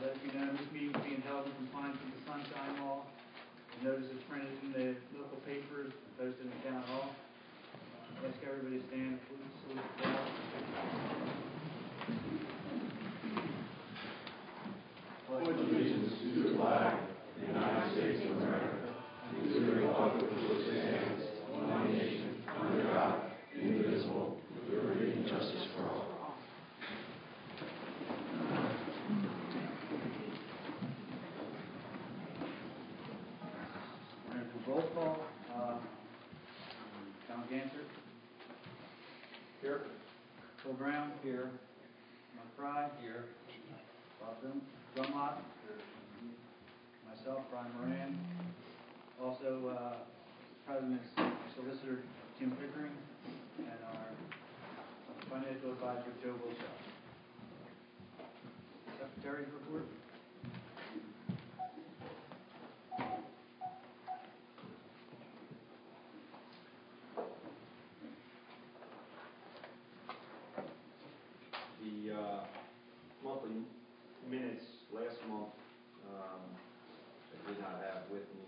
Let you know this meeting is being held in compliance with the Sunshine Law. The notice is printed in the local papers and posted in the town hall. I ask everybody to stand, please, salute the flag. Pledge allegiance to the flag of the United States of America and to the republic which stands, one nation, under God, indivisible, with liberty and justice for all. Roll call. John Ganser. Here. Phil Brown. Here. Mark Fry. Here. Bob Dunlop. Here. Myself, Brian Moran. Also, President's Solicitor Jim Pickering and our Financial Advisor Joe Wilshire. Secretary's report. Monthly minutes last month I did not have with me,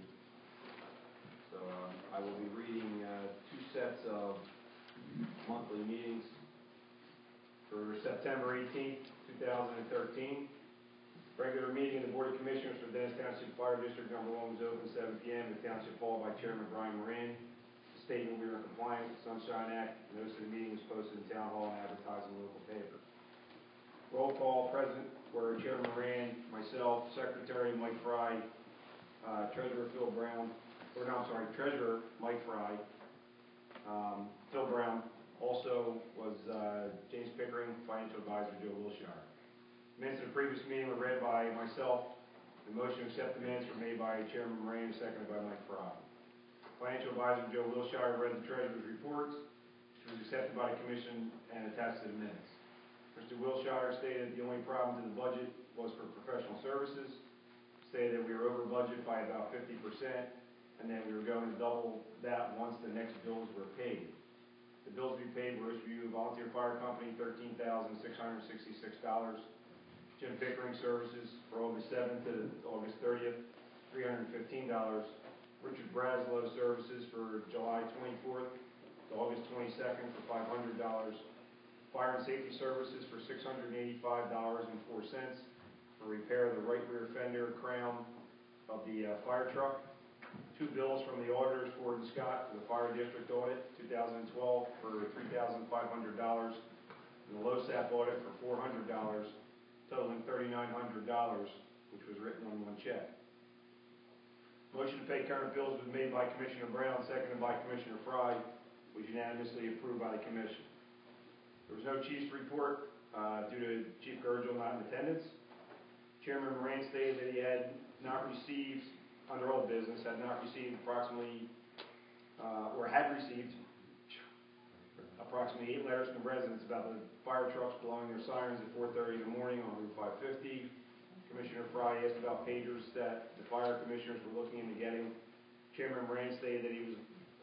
so I will be reading two sets of monthly meetings for September 18th, 2013. Regular meeting of the Board of Commissioners for Dennis Township Fire District Number 1 was open 7 p.m. at Township Hall by Chairman Brian Moran. The statement we were in compliance with the Sunshine Act. Notice of the meeting was posted in Town Hall and advertised in the local paper. Roll call. Present were Chairman Moran, myself, Secretary Mike Fry, Treasurer Phil Brown, Treasurer Mike Fry, Phil Brown. Also was James Pickering, Financial Advisor Joe Wilshire. Minutes of the previous meeting were read by myself. The motion to accept the minutes were made by Chairman Moran, seconded by Mike Fry. Financial Advisor Joe Wilshire read the Treasurer's reports, which was accepted by the Commission and attached to the minutes. Mr. Wilshire stated the only problem to the budget was for professional services, stated that we were over budget by about 50%, and then we were going to double that once the next bills were paid. The bills to be paid were Review Volunteer Fire Company, $13,666. Jim Pickering Services for August 7th to August 30th, $315. Richard Braslow Services for July 24th to August 22nd for $500. Fire and Safety Services for $685.04 for repair of the right rear fender crown of the fire truck. Two bills from the auditors, Ford and Scott, for the Fire District Audit 2012 for $3,500, and the LoSAP audit for $400, totaling $3,900, which was written on one check. Motion to pay current bills was made by Commissioner Brown, seconded by Commissioner Fry, was unanimously approved by the Commission. There was no Chief's report due to Chief Gurgel not in attendance. Chairman Moran stated that he had not received, under old business, had received approximately 8 letters from residents about the fire trucks blowing their sirens at 4:30 in the morning on Route 550. Commissioner Fry asked about pagers that the fire commissioners were looking into getting. Chairman Moran stated that he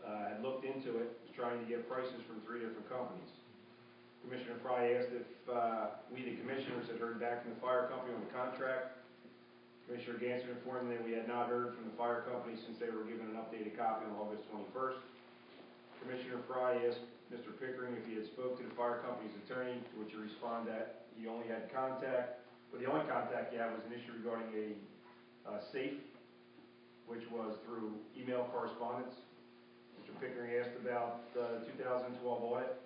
had looked into it, was trying to get prices from 3 different companies. Commissioner Fry asked if we, the commissioners, had heard back from the fire company on the contract. Commissioner Ganser informed me that we had not heard from the fire company since they were given an updated copy on August 21st. Commissioner Fry asked Mr. Pickering if he had spoke to the fire company's attorney, to which he responded that he only had contact, but the only contact he had was an issue regarding a safe, which was through email correspondence. Mr. Pickering asked about the 2012 audit.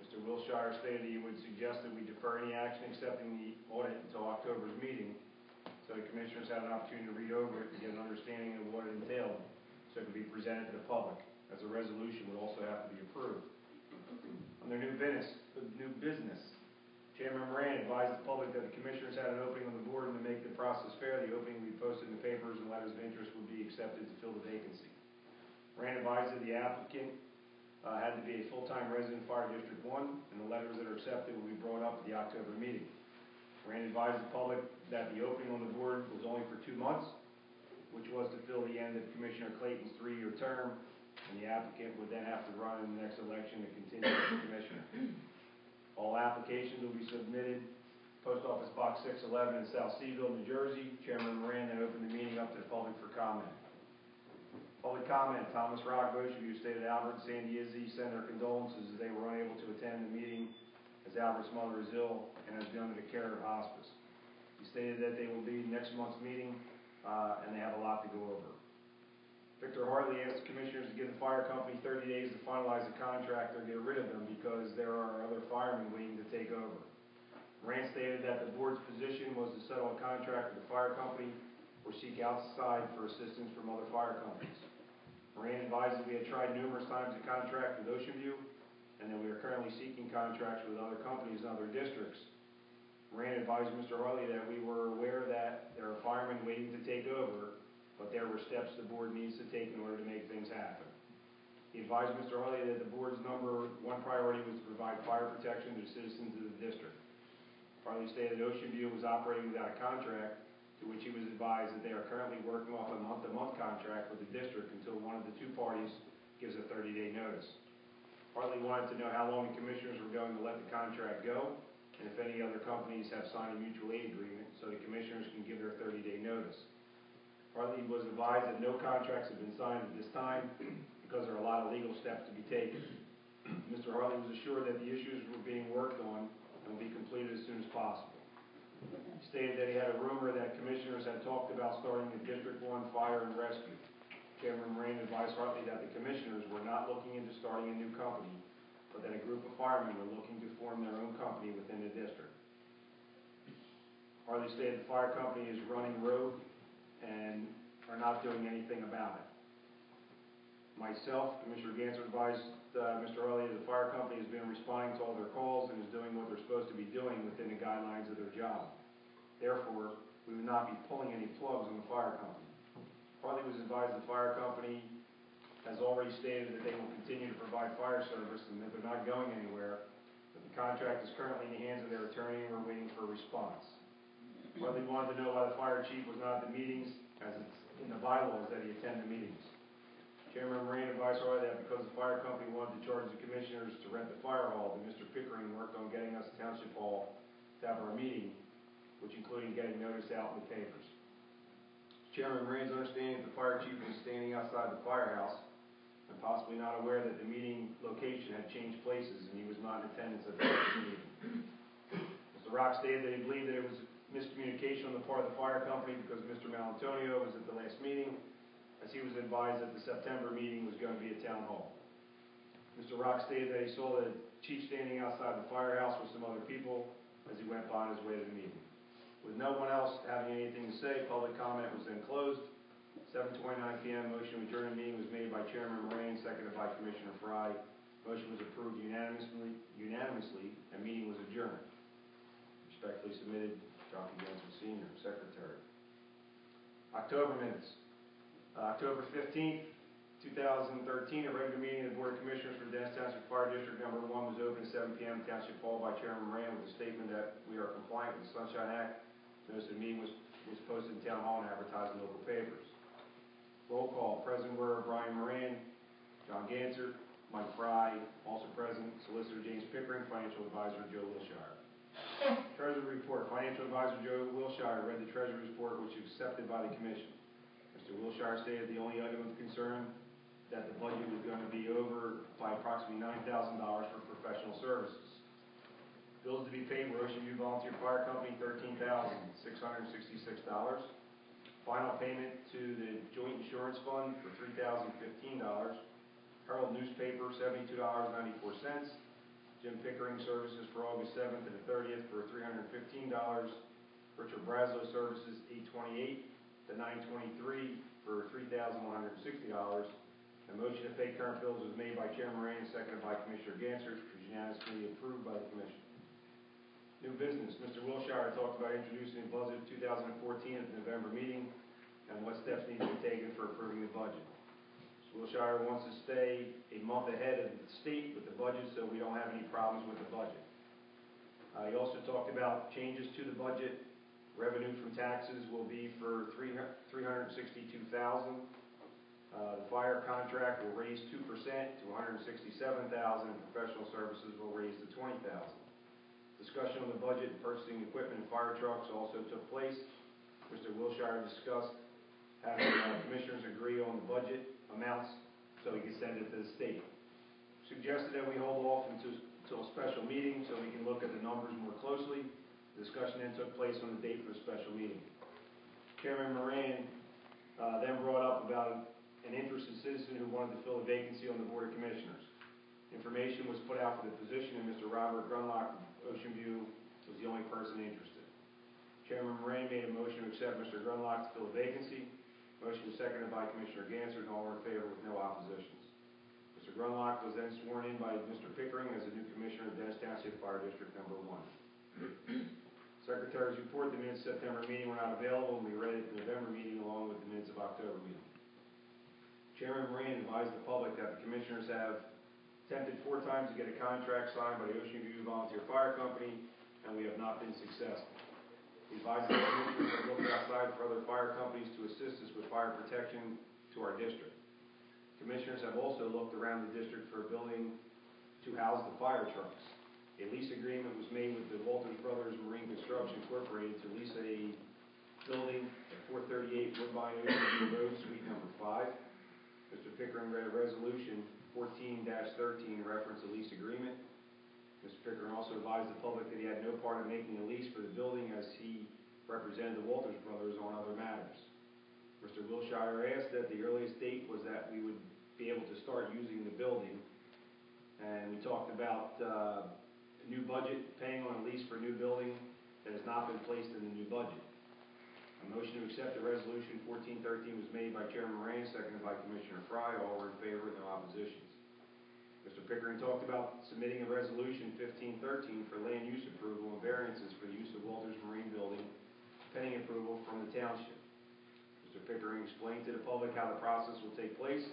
Mr. Wilshire stated he would suggest that we defer any action accepting the audit until October's meeting, so the commissioners had an opportunity to read over it and get an understanding of what it entailed, so it could be presented to the public, as a resolution would also have to be approved. Under new business, Chairman Moran advised the public that the commissioners had an opening on the board, and to make the process fair, the opening would be posted in the papers and letters of interest would be accepted to fill the vacancy. Moran advised that the applicant had to be a full-time resident of Fire District 1, and the letters that are accepted will be brought up at the October meeting. Moran advised the public that the opening on the board was only for 2 months, which was to fill the end of Commissioner Clayton's 3-year term, and the applicant would then have to run in the next election to continue as a commissioner. All applications will be submitted Post Office Box 611 in South Seaville, New Jersey. Chairman Moran then opened the meeting up to the public for comment. Public comment. Thomas Rock, Ocean View, stated Albert and Sandy Izzy send their condolences as they were unable to attend the meeting as Albert's mother is ill and has been under the care of hospice. He stated that they will be next month's meeting and they have a lot to go over. Victor Hartley asked the commissioners to give the fire company 30 days to finalize the contract or get rid of them because there are other firemen waiting to take over. Moran stated that the board's position was to settle a contract with the fire company or seek outside for assistance from other fire companies. Moran advised that we had tried numerous times to contract with Ocean View and that we are currently seeking contracts with other companies in other districts. Moran advised Mr. Hartley that we were aware that there are firemen waiting to take over, but there were steps the board needs to take in order to make things happen. He advised Mr. Hartley that the board's number one priority was to provide fire protection to the citizens of the district. Hartley stated Ocean View was operating without a contract, to which he was advised that they are currently working off a month-to-month contract with the district until one of the two parties gives a 30-day notice. Hartley wanted to know how long the commissioners were going to let the contract go, and if any other companies have signed a mutual aid agreement so the commissioners can give their 30-day notice. Hartley was advised that no contracts have been signed at this time because there are a lot of legal steps to be taken. Mr. Hartley was assured that the issues were being worked on and will be completed as soon as possible. He stated that he had a rumor that commissioners had talked about starting the District 1 Fire and Rescue. Chairman Moran advised Hartley that the commissioners were not looking into starting a new company, but that a group of firemen were looking to form their own company within the district. Hartley stated the fire company is running rogue and are not doing anything about it. Myself, Commissioner Ganser, advised Mr. Hartley that the fire company has been responding to all their calls and is doing what they're supposed to be doing within the guidelines of their job. Therefore, we would not be pulling any plugs on the fire company. Hartley was advised the fire company has already stated that they will continue to provide fire service and that they're not going anywhere, but the contract is currently in the hands of their attorney and we're waiting for a response. Hartley wanted to know why the fire chief was not at the meetings, as it's in the bylaws that he attend the meetings. Chairman Moran advised Hartley that because the fire company wanted to charge the commissioners to rent the fire hall, that Mr. Pickering worked on getting us Township Hall to have our meeting, which included getting notice out in the papers. Chairman Moran's understanding that the fire chief was standing outside the firehouse and possibly not aware that the meeting location had changed places and he was not in attendance at the meeting. Mr. Rock stated that he believed that it was miscommunication on the part of the fire company because Mr. Malantonio was at the last meeting, as he was advised that the September meeting was going to be at Town Hall. Mr. Rock stated that he saw the chief standing outside the firehouse with some other people as he went by on his way to the meeting. With no one else having anything to say, public comment was then closed. 7:29 p.m. motion to adjourn the meeting was made by Chairman Moran, seconded by Commissioner Fry. Motion was approved unanimously, and meeting was adjourned. Respectfully submitted, John P. Ganser, Sr., Secretary. October minutes. October 15th, 2013, a regular meeting of the Board of Commissioners for Dennis Township Fire District Number 1 was opened at 7 p.m. Township Hall by Chairman Moran with a statement that we are compliant with the Sunshine Act. Notice the meeting was posted in Town Hall and advertised in local papers. Roll call. Present were Brian Moran, John Ganser, Mike Fry, also present, Solicitor James Pickering, Financial Advisor Joe Wilshire. Treasury report. Financial Advisor Joe Wilshire read the Treasury report, which is accepted by the Commission. Mr. Wilshire stated the only item of concern that the budget was going to be over by approximately $9,000 for professional services. Bills to be paid were Ocean View Volunteer Fire Company, $13,666. Final payment to the Joint Insurance Fund for $3,015. Herald Newspaper, $72.94. Jim Pickering Services for August 7th to the 30th for $315. Richard Braslow Services, $828 to $923 for $3,160. A motion to pay current bills was made by Chairman Moran and seconded by Commissioner Ganser. It was unanimously approved by the Commission. New business. Mr. Wilshire talked about introducing the budget of 2014 at the November meeting and what steps need to be taken for approving the budget. Mr. Wilshire wants to stay a month ahead of the state with the budget so we don't have any problems with the budget. He also talked about changes to the budget. Revenue from taxes will be for $362,000. The fire contract will raise 2% to $167,000, and professional services will raise to $20,000. Discussion on the budget and purchasing equipment and fire trucks also took place. Mr. Wilshire discussed having commissioners agree on the budget amounts so he can send it to the state. Suggested that we hold off until a special meeting so we can look at the numbers more closely. The discussion then took place on the date for the special meeting. Chairman Moran then brought up about an interested citizen who wanted to fill a vacancy on the Board of Commissioners. Information was put out for the position, and Mr. Robert Grunlock of Ocean View was the only person interested. Chairman Moran made a motion to accept Mr. Grunlock to fill a vacancy. Motion was seconded by Commissioner Gansert, and all were in favor with no oppositions. Mr. Grunlock was then sworn in by Mr. Pickering as the new Commissioner of Dennis Township Fire District Number 1. Secretary's report, the minutes of September meeting were not available, and we read it at the November meeting along with the minutes of October meeting. Chairman Moran advised the public that the Commissioners have attempted 4 times to get a contract signed by the Ocean View Volunteer Fire Company, and we have not been successful. He advised the Commissioners have looked outside for other fire companies to assist us with fire protection to our district. Commissioners have also looked around the district for a building to house the fire trucks. A lease agreement was made with the Walters Brothers Marine Construction Incorporated to lease a building at 438 Woodbine Ocean View Road, Suite Number 5. Mr. Pickering read a resolution 14-13 reference a lease agreement. Mr. Pickering also advised the public that he had no part in making a lease for the building as he represented the Walters Brothers on other matters. Mr. Wilshire asked that the earliest date was that we would be able to start using the building, and we talked about a new budget, paying on a lease for a new building that has not been placed in the new budget. A motion to accept the resolution 1413 was made by Chairman Moran, seconded by Commissioner Fry. All were in favor with no oppositions. Mr. Pickering talked about submitting a resolution 1513 for land use approval and variances for the use of Walters Marine Building, pending approval from the Township. Mr. Pickering explained to the public how the process will take place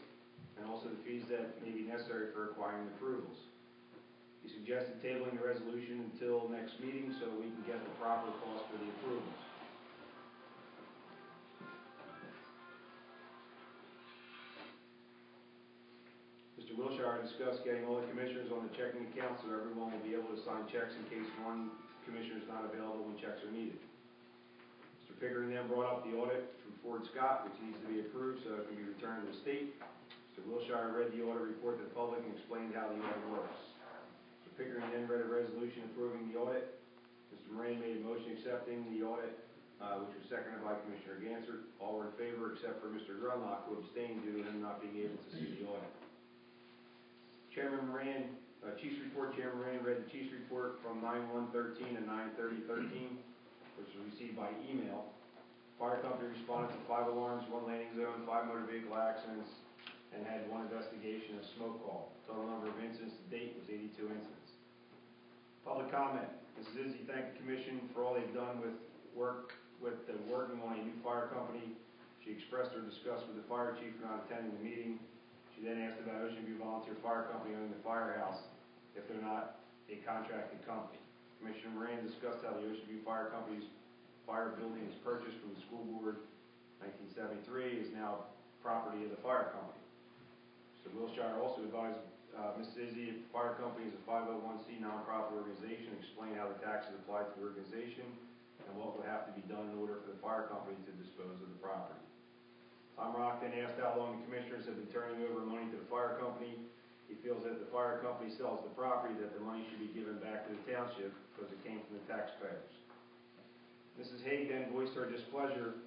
and also the fees that may be necessary for acquiring approvals. He suggested tabling the resolution until next meeting so we can get the proper cost for the approvals. Mr. Wilshire discussed getting all the commissioners on the checking account so everyone will be able to sign checks in case one commissioner is not available when checks are needed. Mr. Pickering then brought up the audit from Ford Scott, which needs to be approved so it can be returned to the state. Mr. Wilshire read the audit report to the public and explained how the audit works. Mr. Pickering then read a resolution approving the audit. Mr. Moran made a motion accepting the audit, which was seconded by Commissioner Gansert. All were in favor except for Mr. Grunlock, who abstained due to him not being able to see the audit. Chairman Moran, Chief's report, Chairman Moran read the Chief's report from 9/1/13 and 9/30/13, which was received by email. Fire company responded to 5 alarms, 1 landing zone, 5 motor vehicle accidents, and had 1 investigation of smoke call. Total number of incidents to date was 82 incidents. Public comment. Mrs. Izzy thanked the Commission for all they've done with working on a new fire company. She expressed her disgust with the fire chief for not attending the meeting. She then asked about Ocean View Volunteer Fire Company owning the firehouse if they're not a contracted company. Commissioner Moran discussed how the Ocean View Fire Company's fire building was purchased from the school board in 1973, is now property of the fire company. Mr. Wilshire also advised Mrs. Izzy if the fire company is a 501c nonprofit organization, explain how the taxes apply to the organization and what would have to be done in order for the fire company to dispose of the property. Tom Rock then asked how long the commissioners have been turning over money to the fire company. He feels that the fire company sells the property, that the money should be given back to the township because it came from the taxpayers. Mrs. Haig then voiced her displeasure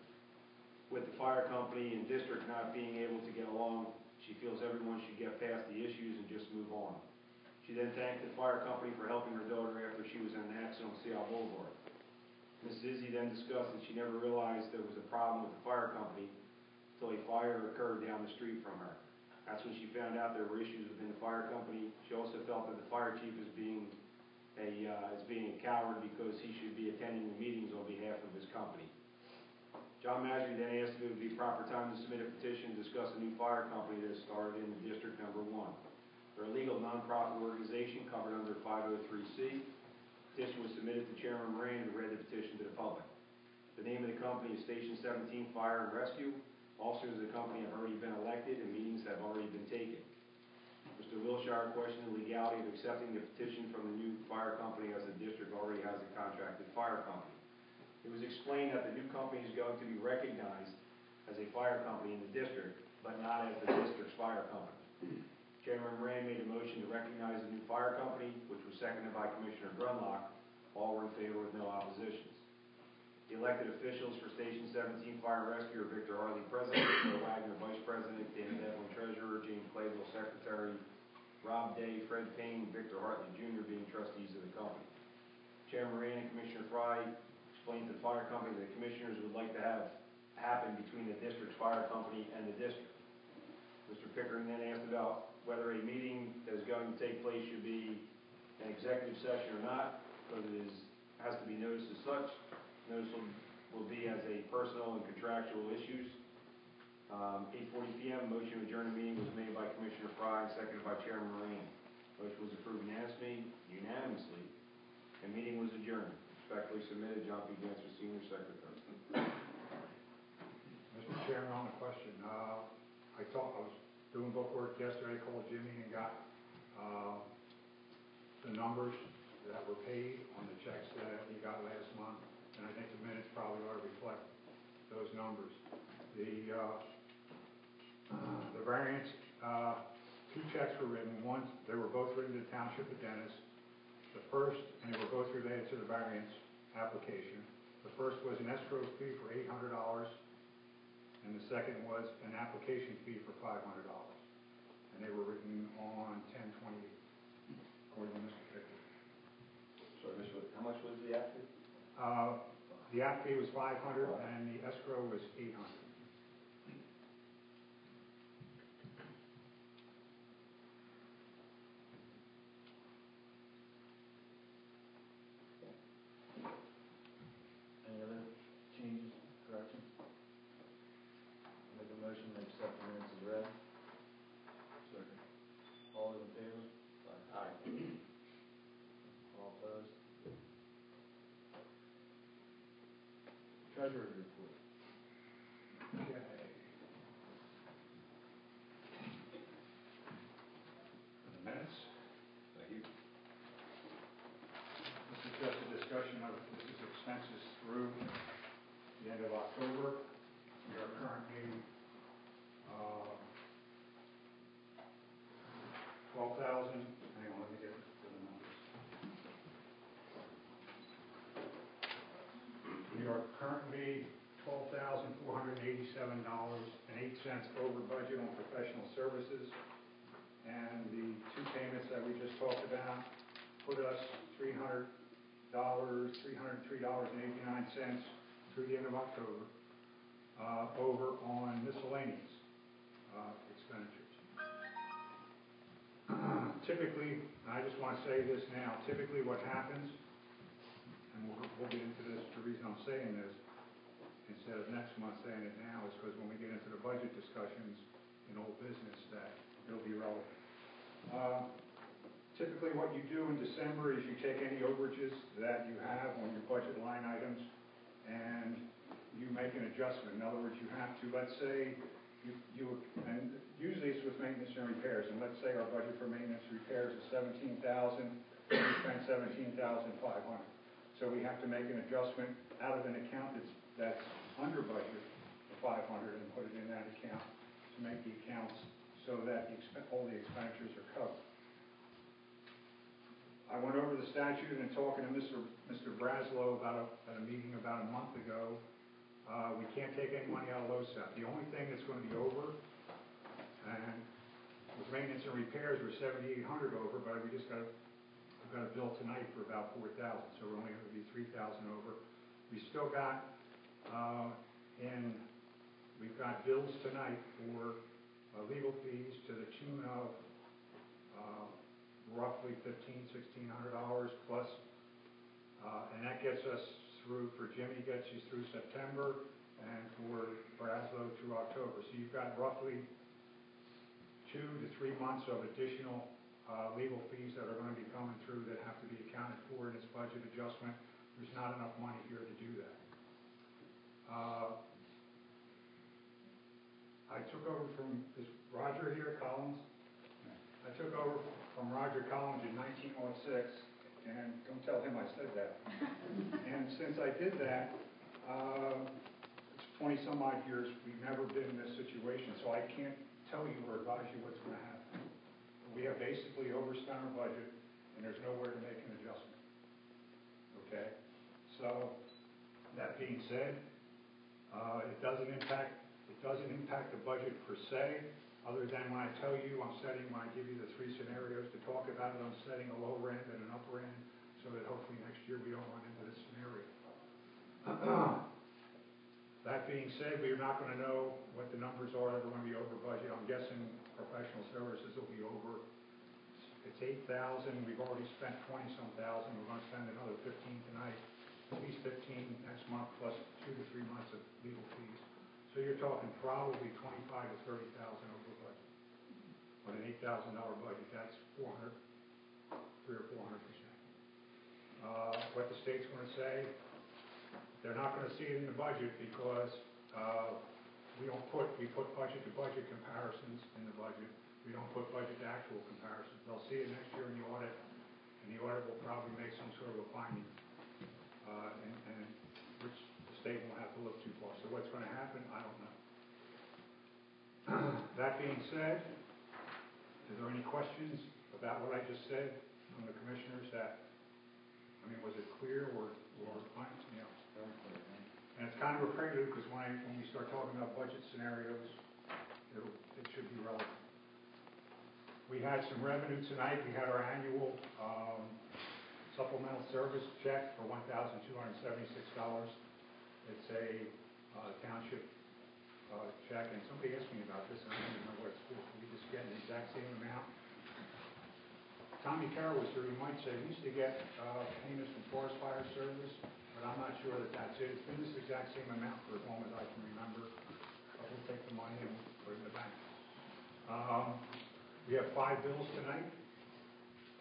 with the fire company and district not being able to get along. She feels everyone should get past the issues and just move on. She then thanked the fire company for helping her daughter after she was in an accident on Seattle Boulevard. Mrs. Izzy then discussed that she never realized there was a problem with the fire company until a fire occurred down the street from her. That's when she found out there were issues within the fire company. She also felt that the fire chief is being a coward because he should be attending the meetings on behalf of his company. John Masry then asked if it would be proper time to submit a petition to discuss a new fire company that started in District Number 1. They're a legal nonprofit organization covered under 503C. The petition was submitted to Chairman Moran, who read the petition to the public. The name of the company is Station 17 Fire and Rescue. Officers of the company have already been elected and meetings have already been taken. Mr. Wilshire questioned the legality of accepting the petition from the new fire company as the district already has a contracted fire company. It was explained that the new company is going to be recognized as a fire company in the district, but not as the district's fire company. Chairman Moran made a motion to recognize the new fire company, which was seconded by Commissioner Grunlock. All were in favor with no oppositions. The elected officials for Station 17 Fire and Rescue are Victor Harley, President, Joe Wagner, Vice President, Dana Devlin, Treasurer, James Clayville, Secretary, Rob Day, Fred Payne, Victor Hartley Jr. being trustees of the company. Chairman Moran and Commissioner Fry explained to the fire company that the commissioners would like to have happen between the district's fire company and the district. Mr. Pickering then asked about whether a meeting that is going to take place should be an executive session or not, because it has to be noticed as such. Notice will be as a personal and contractual issues. 8:40 p.m. Motion to adjourn the meeting was made by Commissioner Fry and seconded by Chairman Moran. Motion was approved unanimously, and meeting was adjourned. Respectfully submitted, John P. Ganser, Senior Secretary. Mr. Chairman, on the question, I was doing book work yesterday, called Jimmy and got the numbers that were paid on the checks that he got last month, and I think the minutes probably ought to reflect those numbers. The variance, two checks were written. One, they were both written to the Township of Dennis. The first, and they were both related to the variance application. The first was an escrow fee for $800, and the second was an application fee for $500. And they were written on 10/28, according to Mr. Pickett. Sorry, how much was the app fee? The app fee was $500, and the escrow was $800. Any other changes, corrections? Make a motion to accept the minutes as read. Second. All those in favor? Aye. All opposed? Treasury report. Okay. The minutes. Thank you. This is just a discussion of Mrs. expenses through the end of October. We are currently 12,000. Hang on, let me get to the numbers. We are currently $12,487.08 over budget on professional services, and the two payments that we just talked about put us $303.89 through the end of October over on miscellaneous expenditures. Typically, I just want to say this now, typically what happens, and we'll get into this, the reason I'm saying this, instead of next month saying it now, is because when we get into the budget discussions in old business, that it'll be relevant. Typically what you do in December is you take any overages that you have on your budget line items and you make an adjustment. In other words, you have to, let's say, and usually it's with maintenance and repairs, and let's say our budget for maintenance and repairs is $17,000, we spent $17,500. So we have to make an adjustment out of an account that's under budget for $500 and put it in that account to make the accounts so that all the expenditures are covered. I went over the statute and talking to Mr. Braslow at a meeting about a month ago. We can't take any money out of LoSAP. The only thing that's going to be over, and with maintenance and repairs, we're $7,800 over, but we've got a bill tonight for about $4,000, so we're only going to be $3,000 over. We still got, we've got bills tonight for legal fees to the tune of roughly $1,600 plus, and that gets us through, for Jimmy, gets you through September, and for Braslow through October. So you've got roughly 2 to 3 months of additional legal fees that are going to be coming through that have to be accounted for in this budget adjustment. There's not enough money here to do that. I took over from, is Roger here, Collins? I took over from Roger Collins in 1906, and don't tell him I said that. And since I did that, it's 20-some odd years, we've never been in this situation, so I can't tell you or advise you what's going to happen. We have basically overspent our budget, and there's nowhere to make an adjustment. Okay? So, that being said, it doesn't impact the budget per se, other than when I tell you when I give you the three scenarios to talk about it, I'm setting a lower end and an upper end, so that hopefully next year we don't run into this scenario. That being said, we're not going to know what the numbers are that are going to be over budget. I'm guessing professional services will be over. It's 8,000. We've already spent 20-some thousand. We're going to spend another 15 tonight, at least 15 next month, plus 2 to 3 months of legal fees. So you're talking probably 25 to 30,000 over budget. On an $8,000 budget, that's 3 or 400%. What the state's going to say, they're not going to see it in the budget because we put budget to budget comparisons in the budget. We don't put budget to actual comparisons. They'll see it next year in the audit, and the audit will probably make some sort of a finding, and which the state won't have to look too far. So what's going to happen, I don't know. That being said, is there any questions about what I just said from the commissioners? Was it clear or fine? Yeah. And it's kind of a prelude because when we start talking about budget scenarios, it should be relevant. We had some revenue tonight. We had our annual supplemental service check for $1,276. It's a Township check, and somebody asked me about this, and I don't remember what it's for. We just get the exact same amount. Tommy Carroll was here. He might say he used to get payments from Forest Fire Service, but I'm not sure that that's it. It's been this exact same amount for as long as I can remember. But we'll take the money and put it in the bank. We have 5 bills tonight.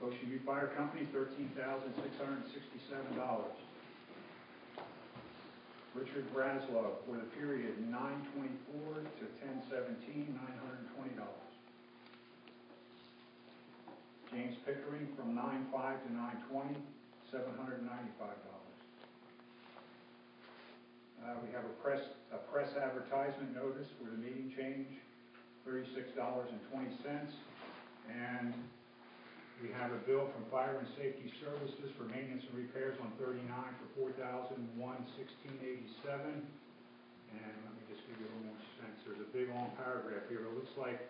Ocean View Fire Company, $13,667. Richard Braslow for the period 9/24 to 10/17, $920. James Pickering from 9/5 to 9/20, $795. We have a press advertisement notice for the meeting change, $36.20, and we have a bill from Fire and Safety Services for maintenance and repairs on 39 for $4,116.87. And let me just give you a little more sense. There's a big long paragraph here. It looks like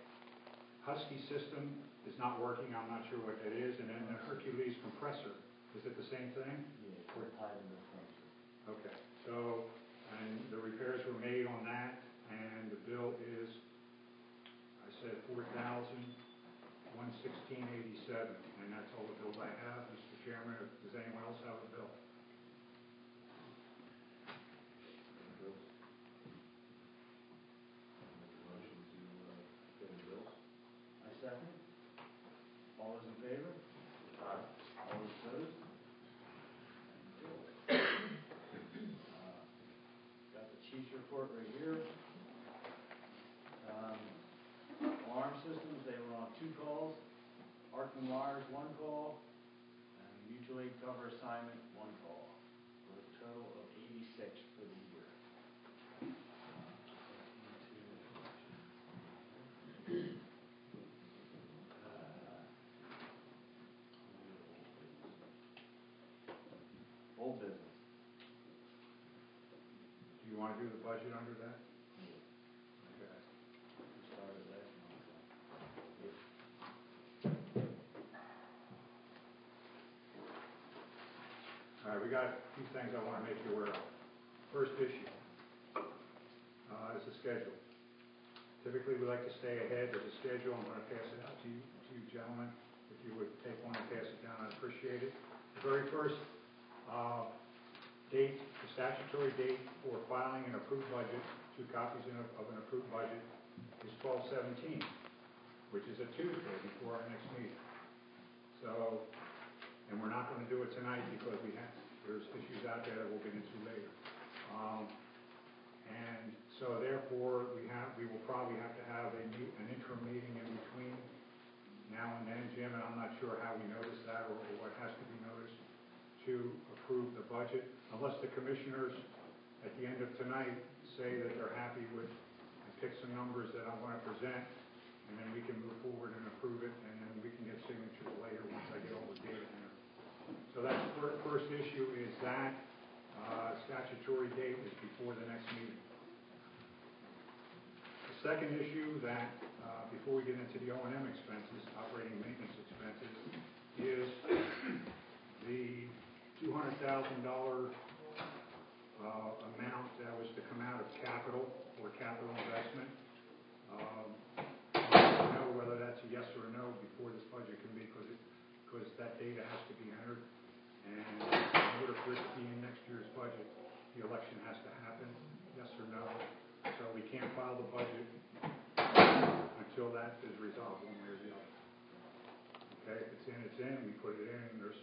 Husky system is not working. I'm not sure what that is. And then the Hercules compressor. Is it the same thing? Yeah, we're tied in the Township. Okay. So, and the repairs were made on that, and the bill is, I said, $4,116.87, and that's all the bills I have. Mr. Chairman, does anyone else have a bill? Motion to pay the bills. I second. All those in favor? Aye. All those opposed? Got the chief's report right here. Alarm systems, they were on 2 calls. Arcing wires, 1 call. And mutual aid cover assignment, 1 call. For a total of 86 for the year. Old business. Do you want to do the budget under that? Yeah. Okay. We started last month. All right, we got a few things I want to make you aware of. First issue is the schedule. Typically, we like to stay ahead. There's a schedule. I'm going to pass it out to you gentlemen. If you would take one and pass it down, I'd appreciate it. The very first date, the statutory date for filing an approved budget, 2 copies of an approved budget, is 12/17, which is a Tuesday before our next meeting. So, and we're not going to do it tonight because there's issues out there that we'll get into later. And so therefore, we will probably have to have an interim meeting in between now and then, Jim, and I'm not sure how we notice that or what has to be noticed, to approve the budget, unless the commissioners at the end of tonight say that they're happy with, and pick some numbers that I want to present, and then we can move forward and approve it, and then we can get signatures later once I get all the data in there. So that's the first issue, is that statutory date is before the next meeting. The second issue that, before we get into the O&M expenses, operating maintenance expenses, is the $200,000 amount that was to come out of capital or capital investment. I don't know whether that's a yes or a no before this budget can be, because that data has to be entered. And in order for it to be in next year's budget, the election has to happen, yes or no. So we can't file the budget until that is resolved one way or the other. Okay, if it's in, it's in. We put it in. There's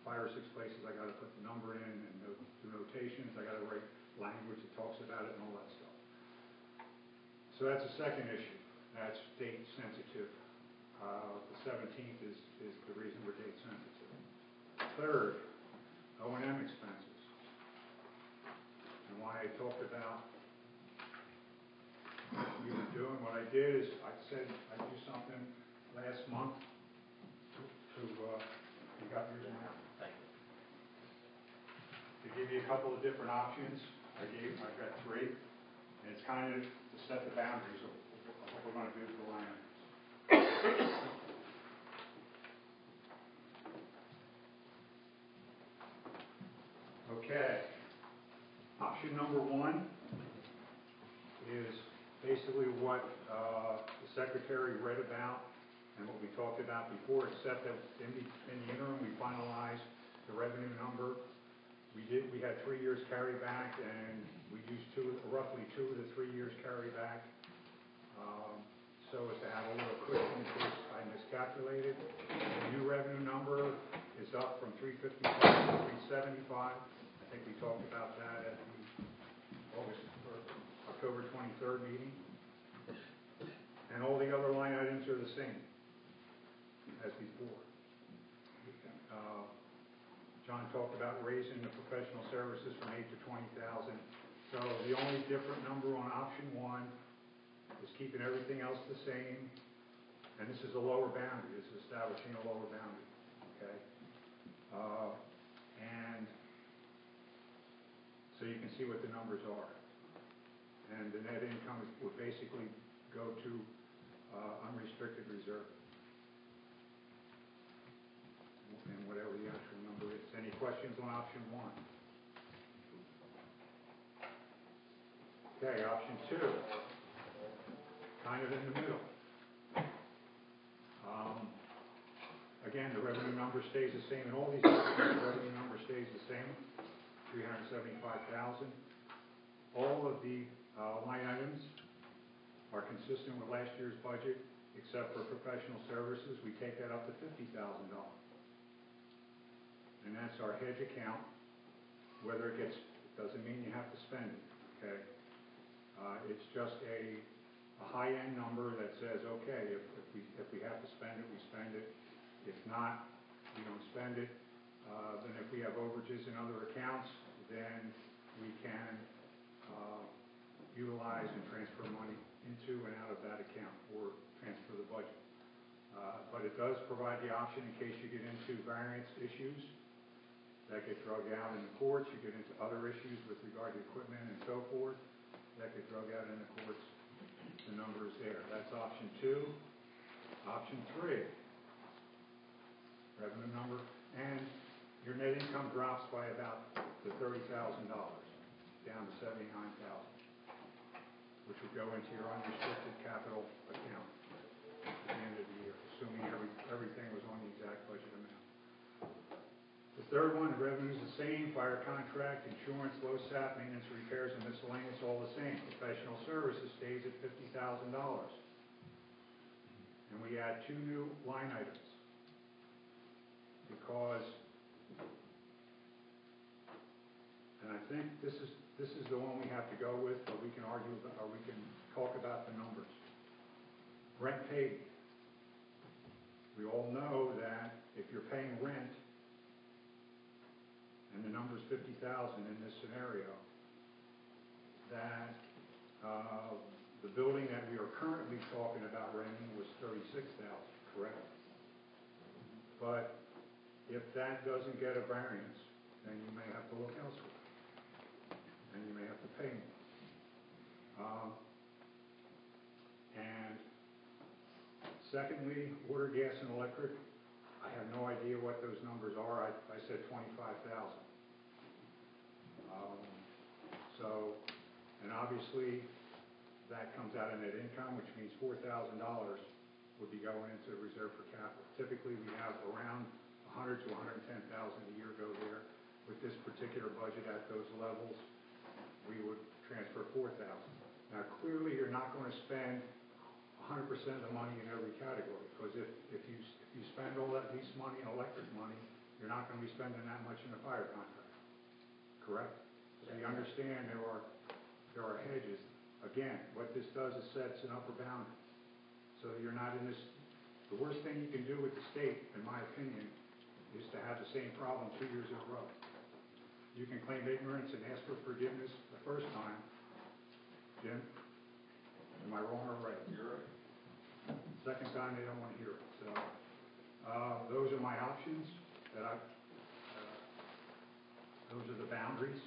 5 or 6 places I got to put the number in and do notations. I got to write language that talks about it and all that stuff. So that's the second issue. That's date sensitive. The 17th is the reason we're date sensitive. Third, O&M expenses. And why I talked about what we were doing. What I did is I said I'd do something last month to you got yours now? Thank you. To give you a couple of different options. I've got 3, and it's kind of to set the boundaries of what we're going to do for line items. Okay. Option number 1 is basically what the secretary read about and what we talked about before, except that in the interim we finalized the revenue number. We had 3 years carry back, and we used roughly 2 of the 3 years carry back, so as to have a little cushion in case I miscalculated. The new revenue number is up from 355 to 375. I think we talked about that at the October 23rd meeting. And all the other line items are the same as before. John talked about raising the professional services from 8 to 20,000. So the only different number on option 1 is keeping everything else the same. And this is a lower boundary. This is establishing a lower boundary. Okay. And so you can see what the numbers are. And the net income would basically go to unrestricted reserve. And whatever the actual number is. Any questions on option 1? Okay, option 2. Kind of in the middle. Again, the revenue number stays the same. In all these options, the revenue number stays the same, $375,000. All of the line items are consistent with last year's budget, except for professional services. We take that up to $50,000. And that's our hedge account. Whether it doesn't mean you have to spend it, okay? It's just a high-end number that says, okay, if we have to spend it, we spend it. If not, we don't spend it. Then if we have overages in other accounts, then we can utilize and transfer money into and out of that account or transfer the budget. But it does provide the option in case you get into variance issues that get drug out in the courts, you get into other issues with regard to equipment and so forth that get drug out in the courts. The number is there. That's option 2. Option 3, revenue number, and your net income drops by about to $30,000, down to $79,000, which would go into your unrestricted capital account at the end of the year, assuming everything was on the exact budget amount. The third one, the revenue is the same. Fire contract, insurance, LoSAP, maintenance, repairs, and miscellaneous, all the same. Professional services stays at $50,000. And we add 2 new line items because, and I think this is the one we have to go with, but we can argue about, or we can talk about the numbers. Rent paid. We all know that if you're paying rent, and the number's 50,000 in this scenario, that the building that we are currently talking about renting was 36,000, correct? But if that doesn't get a variance, then you may have to look elsewhere, and you may have to pay more. And secondly, water, gas, and electric, I have no idea what those numbers are. I said 25,000. So, and obviously, that comes out of net income, which means $4,000 would be going into the reserve for capital. Typically, we have around 100 to 110,000 a year go there. With this particular budget at those levels, we would transfer 4,000. Now, clearly, you're not going to spend 100% of the money in every category, because if you spend all that lease money and electric money, you're not going to be spending that much in the fire contract. Correct? So you understand there are hedges. Again, what this does is sets an upper boundary. So you're not in this. The worst thing you can do with the state, in my opinion, is to have the same problem 2 years in a row. You can claim ignorance and ask for forgiveness the first time. Jim, am I wrong or right? You're right. Second time, they don't want to hear it. So those are my options. Those are the boundaries.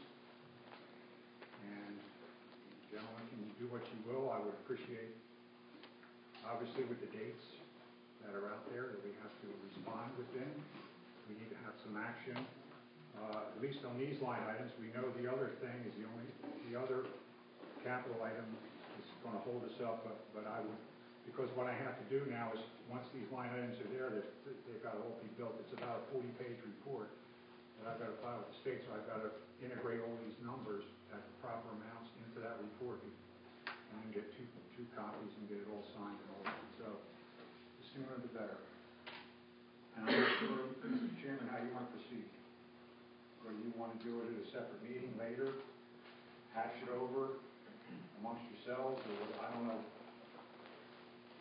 And gentlemen, can you do what you will? I would appreciate, obviously, with the dates that are out there that we have to respond within. We need to have some action, at least on these line items. We know the other thing is the other capital item is going to hold us up, but I would, because what I have to do now is, once these line items are there, they've got to all be built. It's about a 40-page report that I've got to file with the state, so I've got to integrate all these numbers at the proper amounts into that report, and then get two copies and get it all signed and all that. So the sooner the better. And I'm not sure, Mr. Chairman, how you want to proceed. Whether you want to do it at a separate meeting later, hash it over amongst yourselves, or I don't know.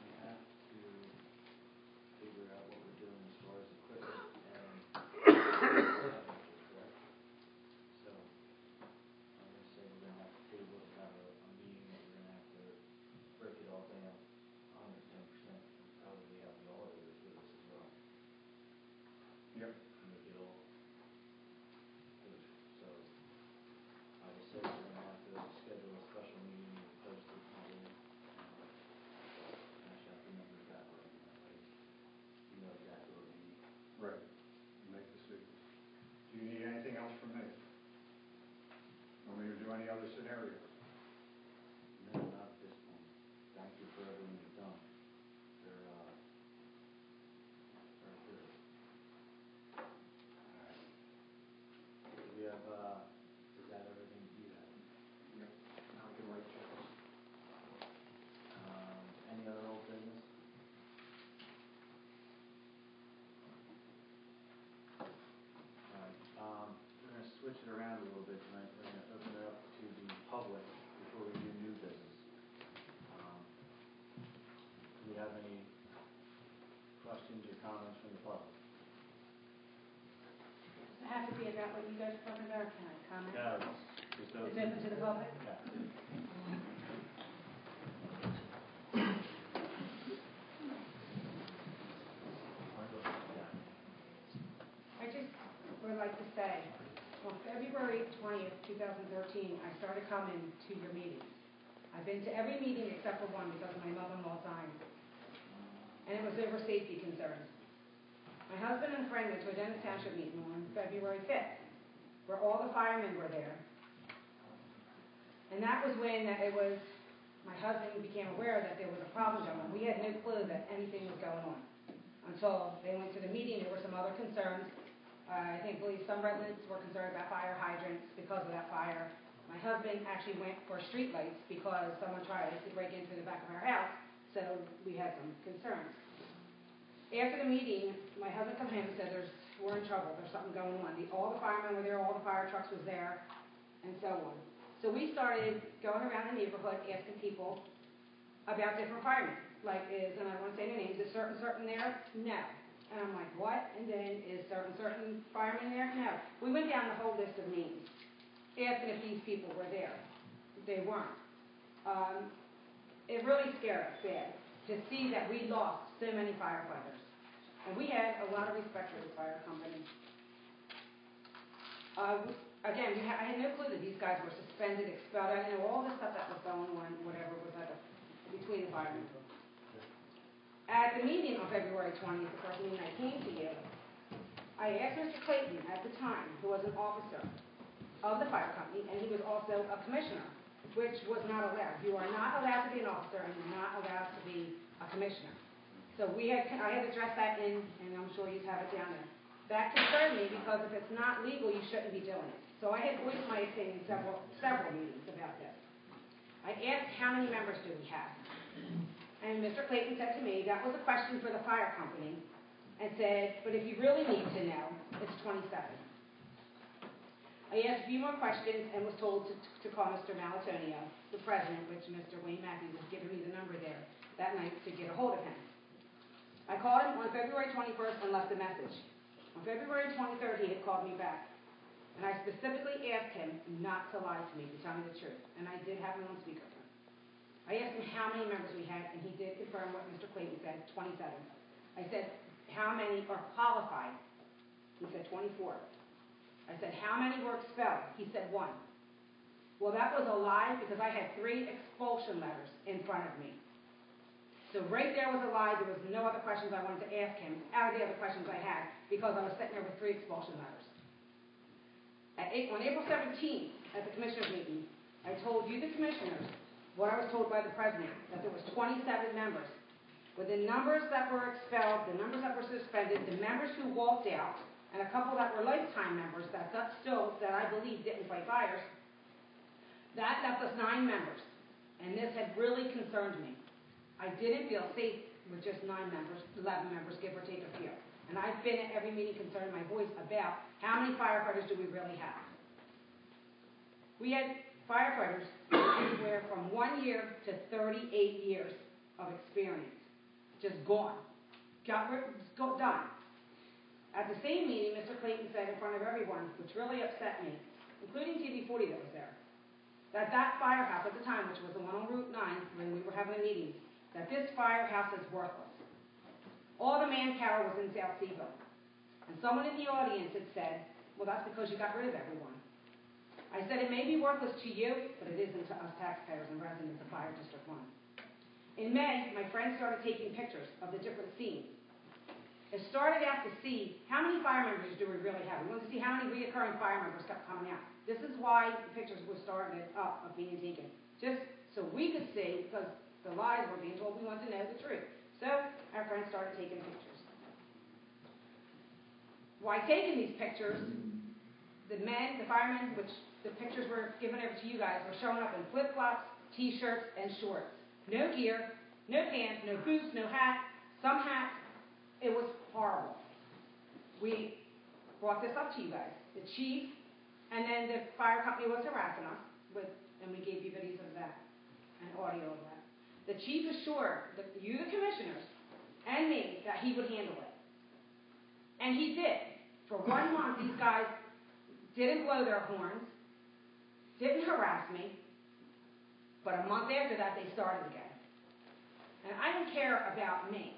We have to figure out what we're doing as far as equipment and expenditures, correct? So I'm going to say we're going to have to table it, have a meeting that we're going to have to break it all down 110%. Probably have the auditors with us as well. Yep. Make it all good. So I will say we're going to have to schedule a special meeting and post it probably, hash out the numbers that way. That way you know exactly what we need. Right. Make decisions. Do you need anything else from me? Want me to do any other scenarios? No, not at this point. Thank you for everything you've done. They're very good. All right. Do we have, is that everything you have? Yep. Now I can write checks. Any other old business? All right. We're going to switch it around a little bit tonight. We're going to open it up to the public before we do new business. Do we have any questions or comments from the public? Does it have to be about what you guys are talking about, or can I comment? No, just It's open to the public? Yeah. I just would like to say, on February 20th, 2013, I started coming to your meetings. I've been to every meeting except for one because my mother-in-law died. And it was over safety concerns. My husband and friend went to a Dennis Township meeting on February 5th, where all the firemen were there. And that was when my husband became aware that there was a problem going on. We had no clue that anything was going on until they went to the meeting. There were some other concerns. I believe some residents were concerned about fire hydrants because of that fire. My husband actually went for street lights because someone tried to break into the back of our house, so we had some concerns. After the meeting, my husband came home and said we're in trouble, there's something going on. All the firemen were there, all the fire trucks was there, and so on. So we started going around the neighborhood asking people about different firemen. Like and I don't want to say no names, is certain there? No. And I'm like, what? And then is certain firemen there? No. We went down the whole list of names, asking if these people were there. They weren't. It really scared us bad to see that we lost so many firefighters. And we had a lot of respect for this fire company. Again, I had no clue that these guys were suspended, expelled. I didn't know all the stuff that was going on, whatever was between the firemen. At the meeting on February 20th, the first meeting I came to you, I asked Mr. Clayton at the time, who was an officer of the fire company, and he was also a commissioner, which was not allowed. You are not allowed to be an officer, and you're not allowed to be a commissioner. So I had addressed that and I'm sure you have it down there. That concerned me because if it's not legal, you shouldn't be doing it. So I had voiced my opinion several meetings about this. I asked how many members do we have? And Mr. Clayton said to me, that was a question for the fire company, and said, but if you really need to know, it's 27. I asked a few more questions and was told to call Mr. Malatonio, the president, which Mr. Wayne Matthews has given me the number there that night to get a hold of him. I called him on February 21st and left a message. On February 23rd, he had called me back, and I specifically asked him not to lie to me, to tell me the truth, and I did have him on speakerphone. I asked him how many members we had, and he did confirm what Mr. Clayton said, 27. I said, how many are qualified? He said 24. I said, how many were expelled? He said 1. Well, that was a lie because I had 3 expulsion letters in front of me. So right there was a lie. There was no other questions I wanted to ask him out of the other questions I had because I was sitting there with 3 expulsion letters. On April 17th, at the commissioners meeting, I told you, the commissioners, what I was told by the president, that there was 27 members. With the numbers that were expelled, the numbers that were suspended, the members who walked out, and a couple that were lifetime members that I believe didn't fight fires, that left us 9 members. And this had really concerned me. I didn't feel safe with just 9 members, 11 members, give or take a few. And I've been at every meeting concerning my voice about how many firefighters do we really have. We had firefighters anywhere from 1 year to 38 years of experience. Just gone. Done. At the same meeting, Mr. Clayton said in front of everyone, which really upset me, including TV40 that was there, that firehouse at the time, which was the one on Route 9, when we were having a meeting, that this firehouse is worthless. All the manpower was in South Seaville. And someone in the audience had said, well, that's because you got rid of everyone. I said, it may be worthless to you, but it isn't to us taxpayers and residents of Fire District 1. In May, my friends started taking pictures of the different scenes. It started out to see how many fire members do we really have. We wanted to see how many reoccurring fire members kept coming out. This is why the pictures were started up of being taken. Just so we could see, because the lies were being told, we wanted to know the truth. So our friends started taking pictures. While taking these pictures, the firemen, which the pictures were given over to you guys, were showing up in flip-flops, T-shirts, and shorts. No gear, no pants, no boots, no hat, some hats. It was horrible. We brought this up to you guys. The chief and then the fire company was harassing us, and we gave you videos of that and audio of that. The chief assured you, the commissioners, and me that he would handle it. And he did. For 1 month, these guys didn't blow their horns, didn't harass me, but a month after that, they started again. And I don't care about me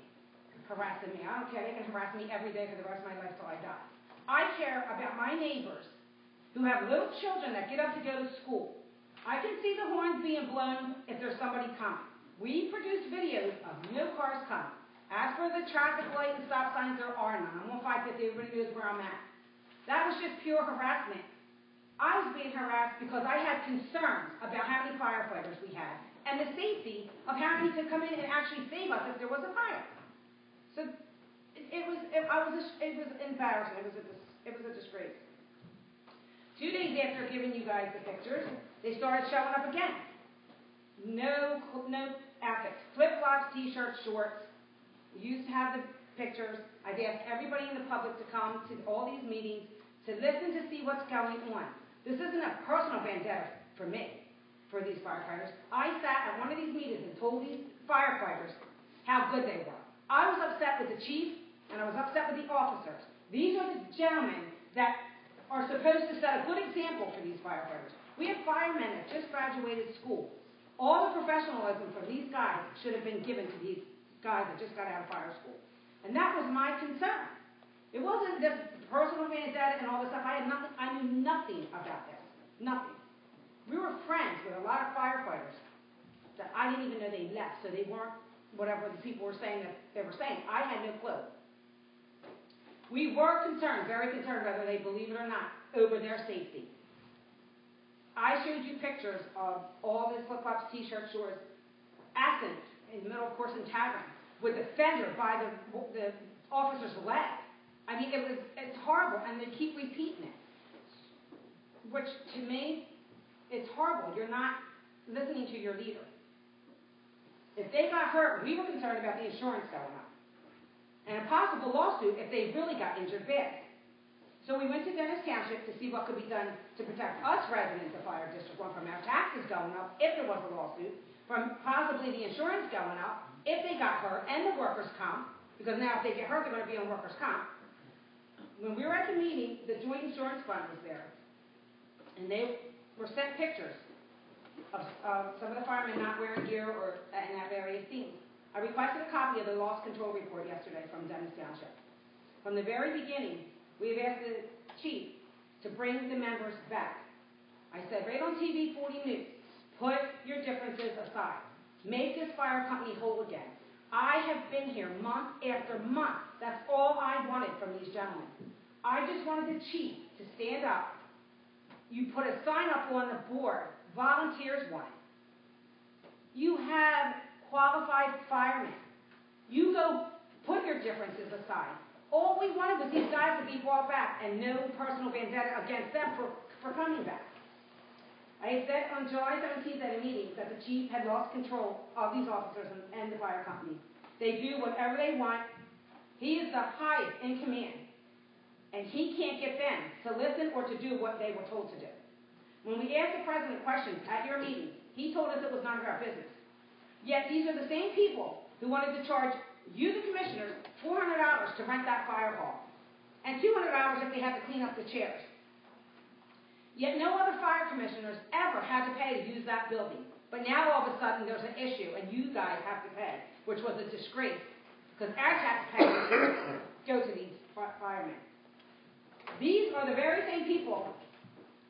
harassing me. I don't care. They can harass me every day for the rest of my life till I die. I care about my neighbors who have little children that get up to go to school. I can see the horns being blown if there's somebody coming. We produce videos of no cars coming. As for the traffic light and stop signs, there are none. I'm on 550. Everybody knows where I'm at. That was just pure harassment. I was being harassed because I had concerns about how many firefighters we had and the safety of how many could come in and actually save us if there was a fire. So it was embarrassing. It was a disgrace. 2 days after giving you guys the pictures, they started showing up again. No outfits, flip-flops, T-shirts, shorts. We used to have the pictures. I've asked everybody in the public to come to all these meetings to listen to see what's going on. This isn't a personal vendetta for me, for these firefighters. I sat at one of these meetings and told these firefighters how good they were. I was upset with the chief and I was upset with the officers. These are the gentlemen that are supposed to set a good example for these firefighters. We have firemen that just graduated school. All the professionalism for these guys should have been given to these guys that just got out of fire school. And that was my concern. It wasn't this personal vendetta and all this stuff. I knew nothing about this. Nothing. We were friends with a lot of firefighters that I didn't even know they left, so they weren't whatever the people were saying that they were saying. I had no clue. We were concerned, very concerned, whether they believe it or not, over their safety. I showed you pictures of all the flip-flops, t-shirts, shorts, Athens in the middle of Corson Tavern with the fender by the officer's leg. I mean, it's horrible, and they keep repeating it. Which, to me, it's horrible. You're not listening to your leader. If they got hurt, we were concerned about the insurance going up. And a possible lawsuit if they really got injured bad. So we went to Township to see what could be done to protect us residents of Fire District 1 from our taxes going up if there was a lawsuit, from possibly the insurance going up if they got hurt, and the workers' comp, because now if they get hurt, they're going to be on workers' comp. When we were at the meeting, the Joint Insurance Fund was there, and they were sent pictures of some of the firemen not wearing gear or in that various scenes. I requested a copy of the loss control report yesterday from Township. From the very beginning, we have asked the chief to bring the members back. I said, right on TV 40 News, put your differences aside. Make this fire company whole again. I have been here month after month. That's all I wanted from these gentlemen. I just wanted the chief to stand up. You put a sign up on the board. Volunteers want it. You have qualified firemen. You go put your differences aside. All we wanted was these guys to be brought back, and no personal vendetta against them for coming back. I said on July 17th at a meeting that the chief had lost control of these officers and the fire company. They do whatever they want. He is the highest in command, and he can't get them to listen or to do what they were told to do. When we asked the president questions at your meeting, he told us it was none of our business. Yet these are the same people who wanted to charge you, the commissioners, $400 to rent that fire hall, and $200 if they had to clean up the chairs. Yet no other fire commissioners ever had to pay to use that building. But now all of a sudden there's an issue, and you guys have to pay, which was a disgrace, because our taxpayers go to these firemen. These are the very same people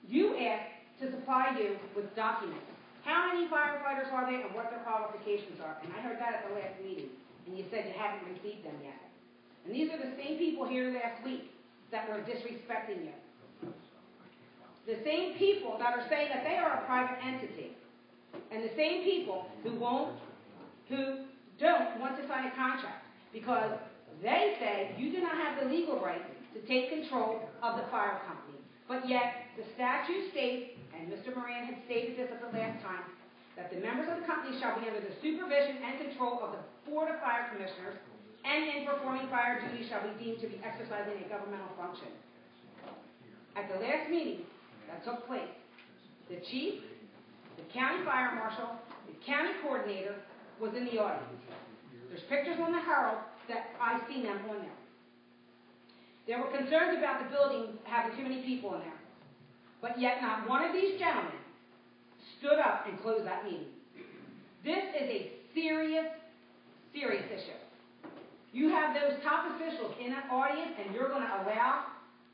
you asked to supply you with documents. How many firefighters are they and what their qualifications are? And I heard that at the last meeting, and you said you haven't received them yet. And these are the same people here last week that were disrespecting you. The same people that are saying that they are a private entity. And the same people who don't want to sign a contract because they say you do not have the legal right to take control of the fire company. But yet the statute states, and Mr. Moran had stated this at the last time, that the members of the company shall be under the supervision and control of the Board of Fire Commissioners, and in performing fire duties shall be deemed to be exercising a governmental function. At the last meeting that took place, the chief, the county fire marshal, the county coordinator was in the audience. There's pictures on the Herald that I've seen them on there. There were concerns about the building having too many people in there. But yet not one of these gentlemen stood up and closed that meeting. This is a serious, serious issue. You have those top officials in that audience, and you're going to allow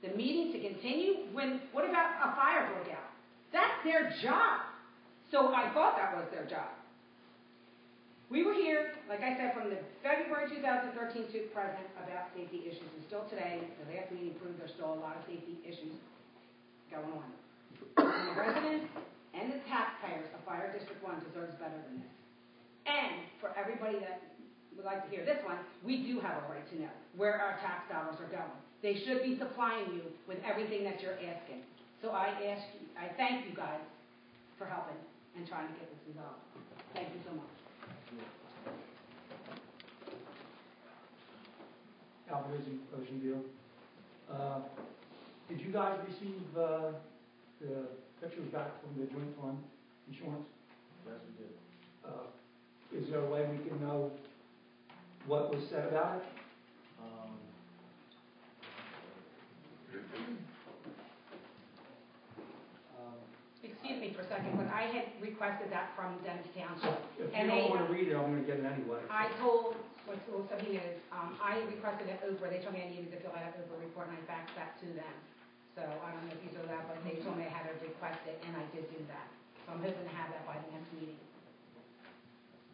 the meeting to continue? What about a fire broke out? That's their job. So I thought that was their job. We were here, like I said, from the February 2013 to present about safety issues. And still today, the last meeting proved there's still a lot of safety issues going on. And the residents and the taxpayers of Fire District 1 deserves better than this. And for everybody that would like to hear this one, we do have a right to know where our tax dollars are going. They should be supplying you with everything that you're asking. So I thank you guys for helping and trying to get this resolved. Thank you so much. Alvarez, Ocean View. Did you guys receive the pictures back from the joint fund insurance? Yes, we did. Is there a way we can know what was said about it? me for a second, but I had requested that from them to Township. If you And don't want to read it, I'm going to get it anyway. I told, so he knows, I requested an Oprah. They told me I needed to fill out an Oprah report, and I faxed that to them. So I don't know if you saw that, but they told me I had to request it, and I did do that. So I'm hoping to have that by the next meeting.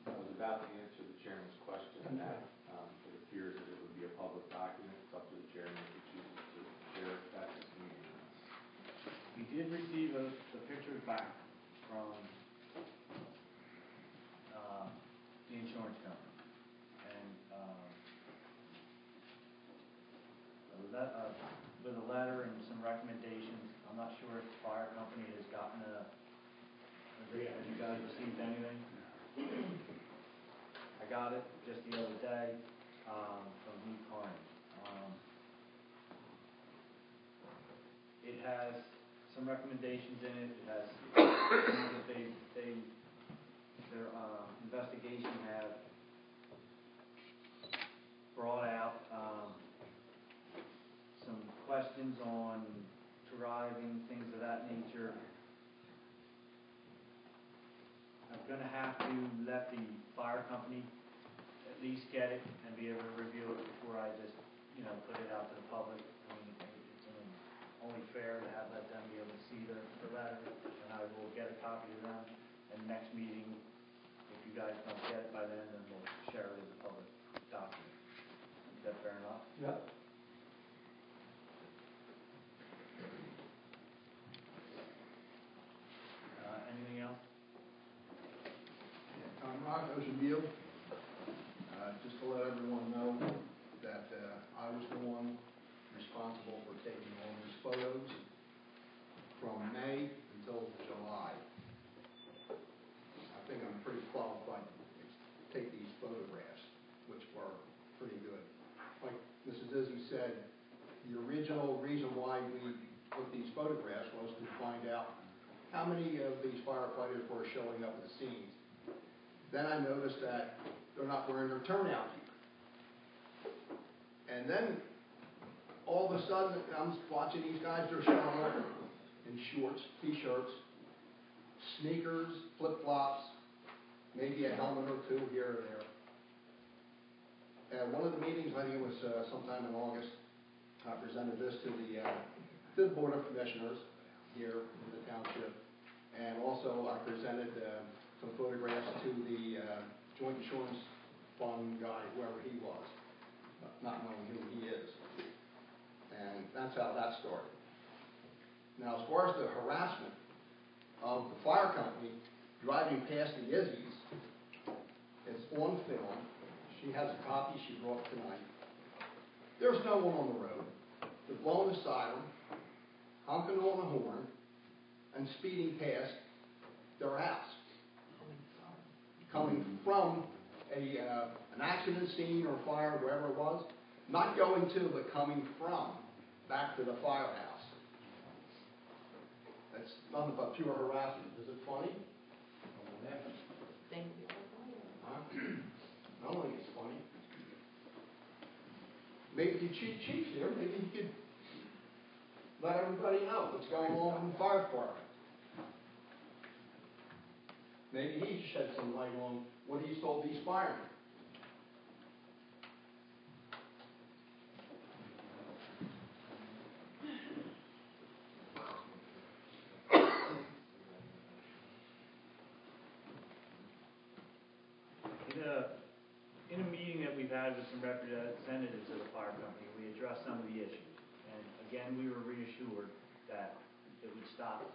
I was about to answer the chairman's question on that. It appears that it would be a public document. It's up to the chairman if he chooses to share it at this meeting. We did receive the pictures back from the insurance company, and with a letter and some recommendations. I'm not sure if the fire company has gotten have you guys received anything? I got it just the other day from Lee Carney. It has some recommendations in it. It has things that their investigation have brought out some questions on driving, things of that nature. I'm going to have to let the fire company at least get it and be able to review it before I just, put it out to the public. I mean, it's only fair to have them be able to see the letter, and I will get a copy of them. And next meeting, if you guys don't get it by then we'll share it as a public document. Is that fair enough? Yep. Anything else? Conrad, Ocean View. Just to let everyone know that I was the one responsible for taking all these photos from May until July. I think I'm pretty qualified to take these photographs, which were pretty good. Like Mrs. Izzy said, the original reason why we took these photographs was to find out how many of these firefighters were showing up at the scenes. Then I noticed that they're not wearing their turnout gear. And then all of a sudden, I'm watching these guys, they're showing up in shorts, t-shirts, sneakers, flip-flops, maybe a helmet or two here or there. At one of the meetings, I think it was sometime in August, I presented this to the Board of Commissioners here in the township. And also I presented some photographs to the Joint Insurance Fund guy, whoever he was, not knowing who he is. And that's how that started. Now, as far as the harassment of the fire company driving past the Izzy's, it's on film. She has a copy she brought tonight. There's no one on the road. They're blowing the siren, honking on the horn, and speeding past their house. Coming from an accident scene or fire, wherever it was, not going to, but coming from back to the firehouse. That's nothing but pure harassment. Is it funny? Thank you. I don't think it's funny. Maybe the chief's here. Maybe he could let everybody know what's going on in the fire department. Maybe he shed some light on what he's told these firemen. In a meeting that we've had with some representatives of the fire company, we addressed some of the issues. And again, we were reassured that it would stop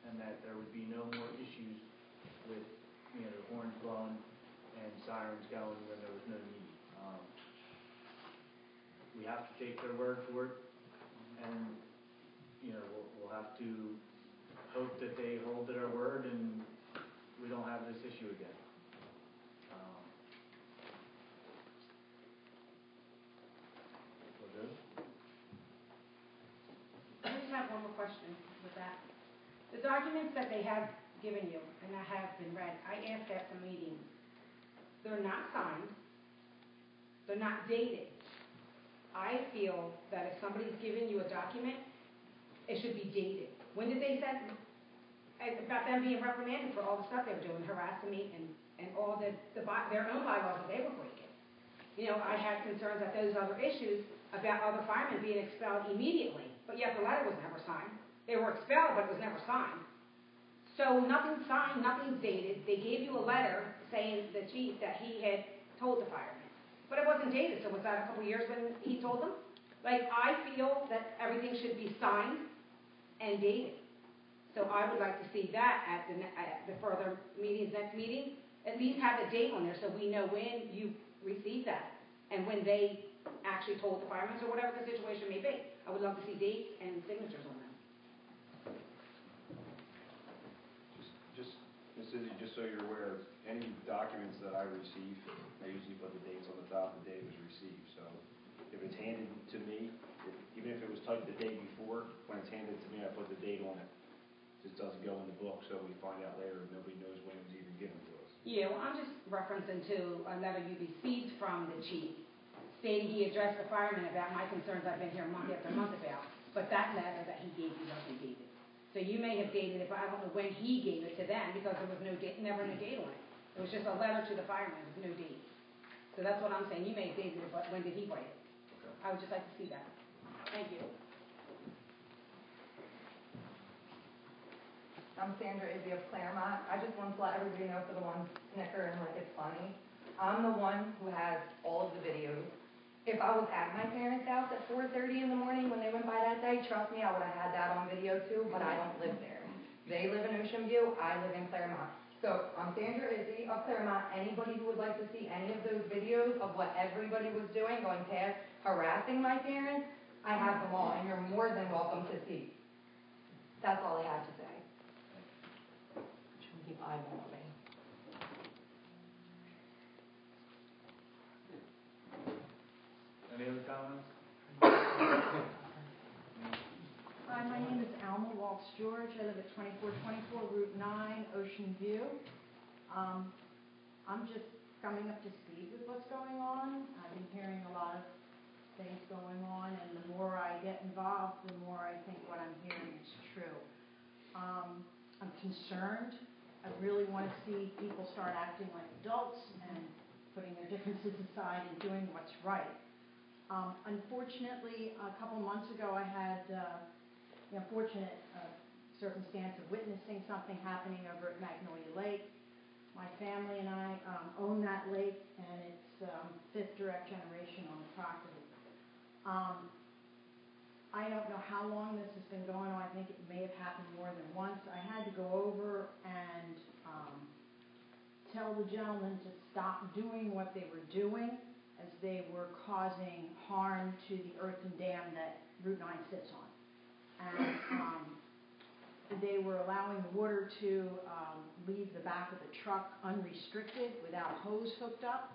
and that there would be no more issues with the horns blowing and sirens going when there was no need. We have to take their word for it, and we'll have to hope that they hold to their word and we don't have this issue again. We're good? I just have one more question with that. The documents that they have given you and that have been read, I asked at some meetings. They're not signed. They're not dated. I feel that if somebody's giving you a document, it should be dated. When did they send? about them being reprimanded for all the stuff they were doing, harassing me and all their own bylaws that they were breaking. You know, I had concerns at those other issues about other firemen being expelled immediately, but yet the letter was never signed. They were expelled, but it was never signed. So nothing's signed, nothing's dated. They gave you a letter saying the chief that he had told the firemen, but it wasn't dated. So was that a couple years when he told them? Like, I feel that everything should be signed and dated. So I would like to see that at the further meetings, next meeting. At least have a date on there so we know when you received that and when they actually told the firemen or whatever the situation may be. I would love to see dates and signatures on them. Ms. Izzy, just so you're aware, any documents that I receive, I usually put the dates on the top, the day it was received. So if it's handed to me, even if it was typed the day before, when it's handed to me, I put the date on it. It doesn't go in the book, so we find out later and nobody knows when it was even given to us. Yeah, well, I'm just referencing to a letter you received from the chief stating he addressed the firemen about my concerns I've been here month after month about, but that letter that he gave you wasn't dated. So you may have dated it, but I don't know when he gave it to them because there was no date, never a date on it. It was just a letter to the firemen with no date. So that's what I'm saying. You may have dated it, but when did he write it? Okay. I would just like to see that. Thank you. I'm Sandra Izzy of Claremont. I just want to let everybody know, for the ones snickering like it's funny, I'm the one who has all of the videos. If I was at my parents' house at 4:30 in the morning when they went by that day, trust me, I would have had that on video too, but I don't live there. They live in Ocean View, I live in Claremont. So I'm Sandra Izzy of Claremont. Anybody who would like to see any of those videos of what everybody was doing, going past, harassing my parents, I have them all, and you're more than welcome to see. That's all I have to say. Keep eyeballing me. Any other comments? Hi, my name is Alma Waltz-George. I live at 2424 Route 9, Ocean View. I'm just coming up to speed with what's going on. I've been hearing a lot of things going on, and the more I get involved, the more I think what I'm hearing is true. I'm concerned. I really want to see people start acting like adults and putting their differences aside and doing what's right. Unfortunately, a couple months ago, I had the unfortunate circumstance of witnessing something happening over at Magnolia Lake. My family and I own that lake, and it's fifth direct generation on the property. I don't know how long this has been going on. I think it may have happened more than once. I had to go over and tell the gentlemen to stop doing what they were doing, as they were causing harm to the earthen dam that Route 9 sits on. And they were allowing the water to leave the back of the truck unrestricted without a hose hooked up,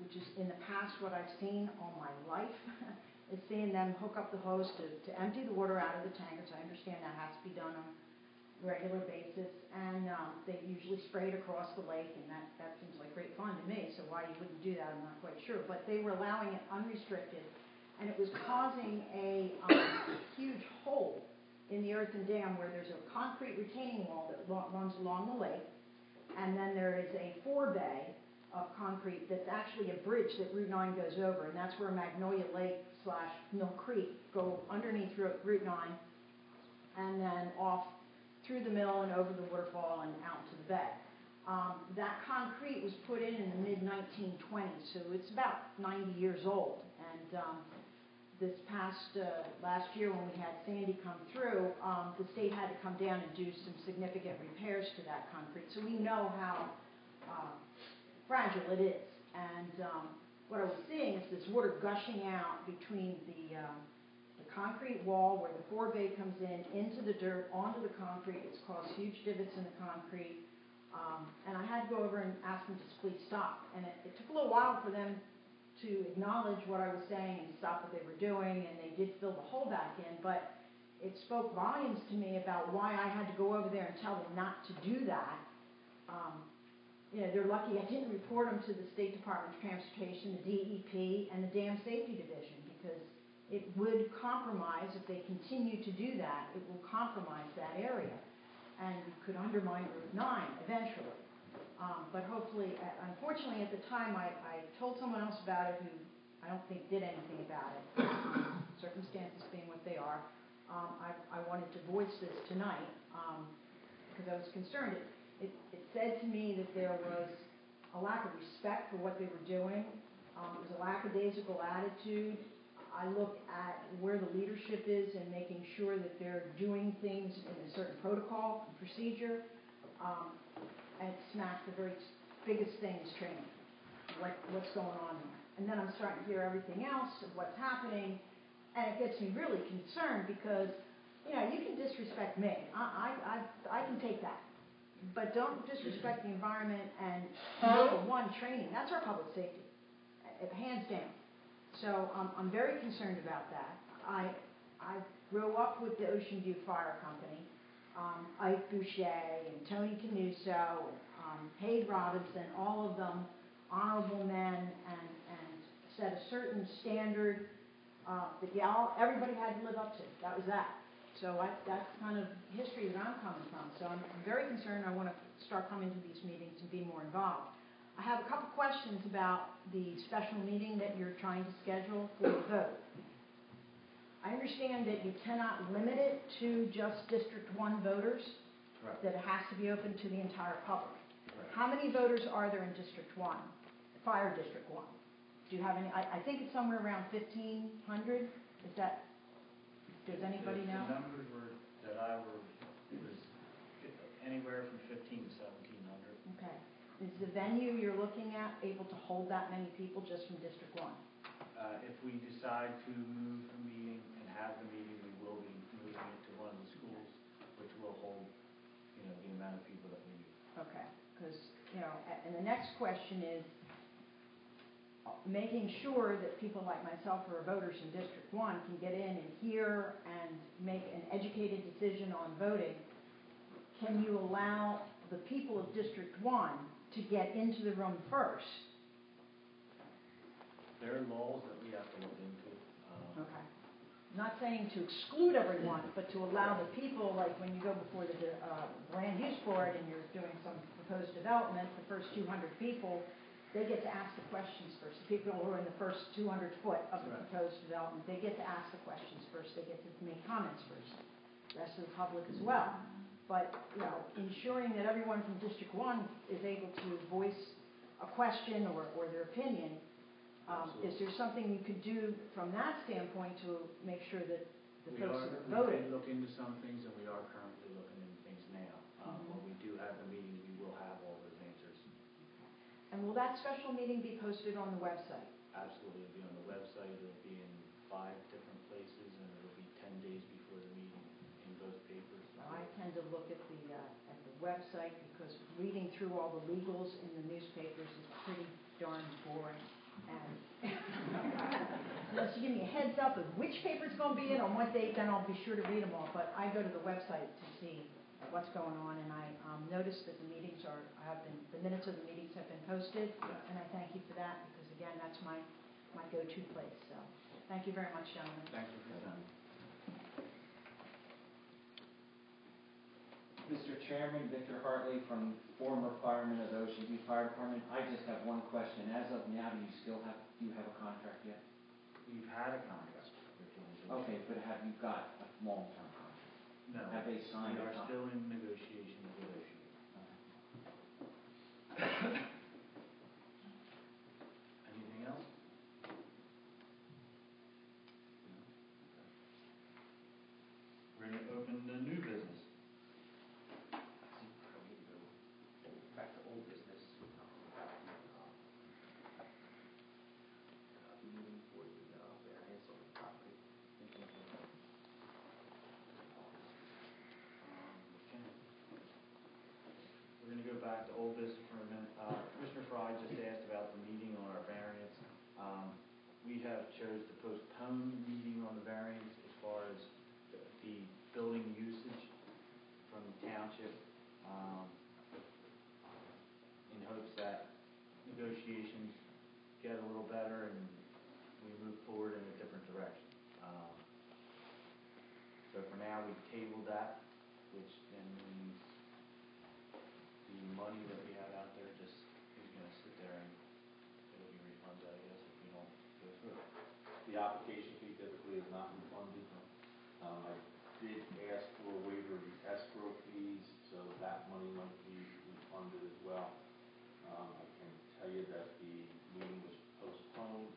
which is in the past what I've seen all my life. Is seeing them hook up the hose to empty the water out of the tankers. I understand that has to be done on a regular basis, and they usually spray it across the lake, and that seems like great fun to me, so why you wouldn't do that, I'm not quite sure. But they were allowing it unrestricted, and it was causing a huge hole in the earthen dam where there's a concrete retaining wall that runs along the lake, and then there is a forebay of concrete that's actually a bridge that Route 9 goes over, and that's where Magnolia Lake / Mill Creek go underneath Route 9 and then off through the mill and over the waterfall and out to the bay. That concrete was put in the mid-1920s, so it's about 90 years old. And this past last year when we had Sandy come through, the state had to come down and do some significant repairs to that concrete. So we know how fragile it is. And what I was seeing is this water gushing out between the concrete wall where the forebay comes in, into the dirt, onto the concrete. It's caused huge divots in the concrete. And I had to go over and ask them to please stop. And it took a little while for them to acknowledge what I was saying and stop what they were doing, and they did fill the hole back in. But it spoke volumes to me about why I had to go over there and tell them not to do that. You know, they're lucky I didn't report them to the State Department of Transportation, the DEP, and the Dam Safety Division, because it would compromise, if they continue to do that, it will compromise that area. and we could undermine Route 9 eventually. But hopefully, unfortunately, at the time, I told someone else about it who I don't think did anything about it, circumstances being what they are. I wanted to voice this tonight because I was concerned. It said to me that there was a lack of respect for what they were doing. It was a lackadaisical attitude. I look at where the leadership is and making sure that they're doing things in a certain protocol and procedure. And it smacked the very biggest thing is training. What's going on there? And then I'm starting to hear everything else of what's happening, and it gets me really concerned because, you know, you can disrespect me. I can take that. But don't disrespect the environment and number one, training. That's our public safety, hands down. So I'm very concerned about that. I grew up with the Ocean View Fire Company, Ike Boucher and Tony Canuso, Hayde Robinson, all of them honorable men and set a certain standard that everybody had to live up to. That was that. So that's kind of history that I'm coming from. So I'm very concerned. I want to start coming to these meetings and be more involved. I have a couple questions about the special meeting that you're trying to schedule for the vote. I understand that you cannot limit it to just District 1 voters, Correct. that it has to be open to the entire public. Correct. How many voters are there in District 1, Fire District 1? Do you have any? I think it's somewhere around 1,500. Is that? Does anybody know? The numbers was anywhere from 1,500 to 1,700. Okay. Is the venue you're looking at able to hold that many people just from District 1? If we decide to move the meeting and have the meeting, we will be moving it to one of the schools, which will hold, you know, the amount of people that we need. Okay. Because, you know, and the next question is making sure that people like myself who are voters in District 1 can get in and hear and make an educated decision on voting. Can you allow the people of District 1 to get into the room first? There are laws that we have to look into. Okay. I'm not saying to exclude everyone, but to allow the people, like when you go before the land use board and you're doing some proposed development, the first 200 people, they get to ask the questions first. The people who are in the first 200 foot of the proposed development, they get to ask the questions first. They get to make comments first. The rest of the public as well. But, you know, ensuring that everyone from District 1 is able to voice a question or their opinion. Is there something you could do from that standpoint to make sure that the folks that are voting? We did look into some things, and we are currently looking into things now. When we do have the meeting, we will have all those answers. And will that special meeting be posted on the website? Absolutely. It'll be on the website. It'll be in 5 different places, and it'll be 10 days before the meeting in both papers. I tend to look at the website because reading through all the legals in the newspapers is pretty darn boring. And unless you give me a heads up of which paper it's going to be in on what date, then I'll be sure to read them all. But I go to the website to see what's going on, and I noticed that the minutes of the meetings have been posted, and I thank you for that because again, that's my go-to place. So, thank you very much, gentlemen. Thank you for that. Mr. Chairman, Victor Hartley from former fireman of the Ocean View Fire Department. I just have one question. As of now, do you have a contract yet? We've had a contract. Okay, but have you got a long-term contract? No. Have they signed We a are contract? still in negotiations with Ocean. Anything else? No? Okay. We're going to open the new business. Back to old business. Meeting for the variance on the property. We're going to go back to old business for a minute. Commissioner Fry just asked about the meeting on our variance. We have chose to postpone the meeting on the variance as far as the building usage from the township in hopes that negotiations get a little better and we move forward in a different direction. So for now, we've tabled that, which then means money that we have out there just is gonna sit there and it'll be refunded, I guess, if we don't go through. The application fee typically is not refunded. I did ask for a waiver of the escrow fees, so that money might be refunded as well. I can tell you that the meeting was postponed,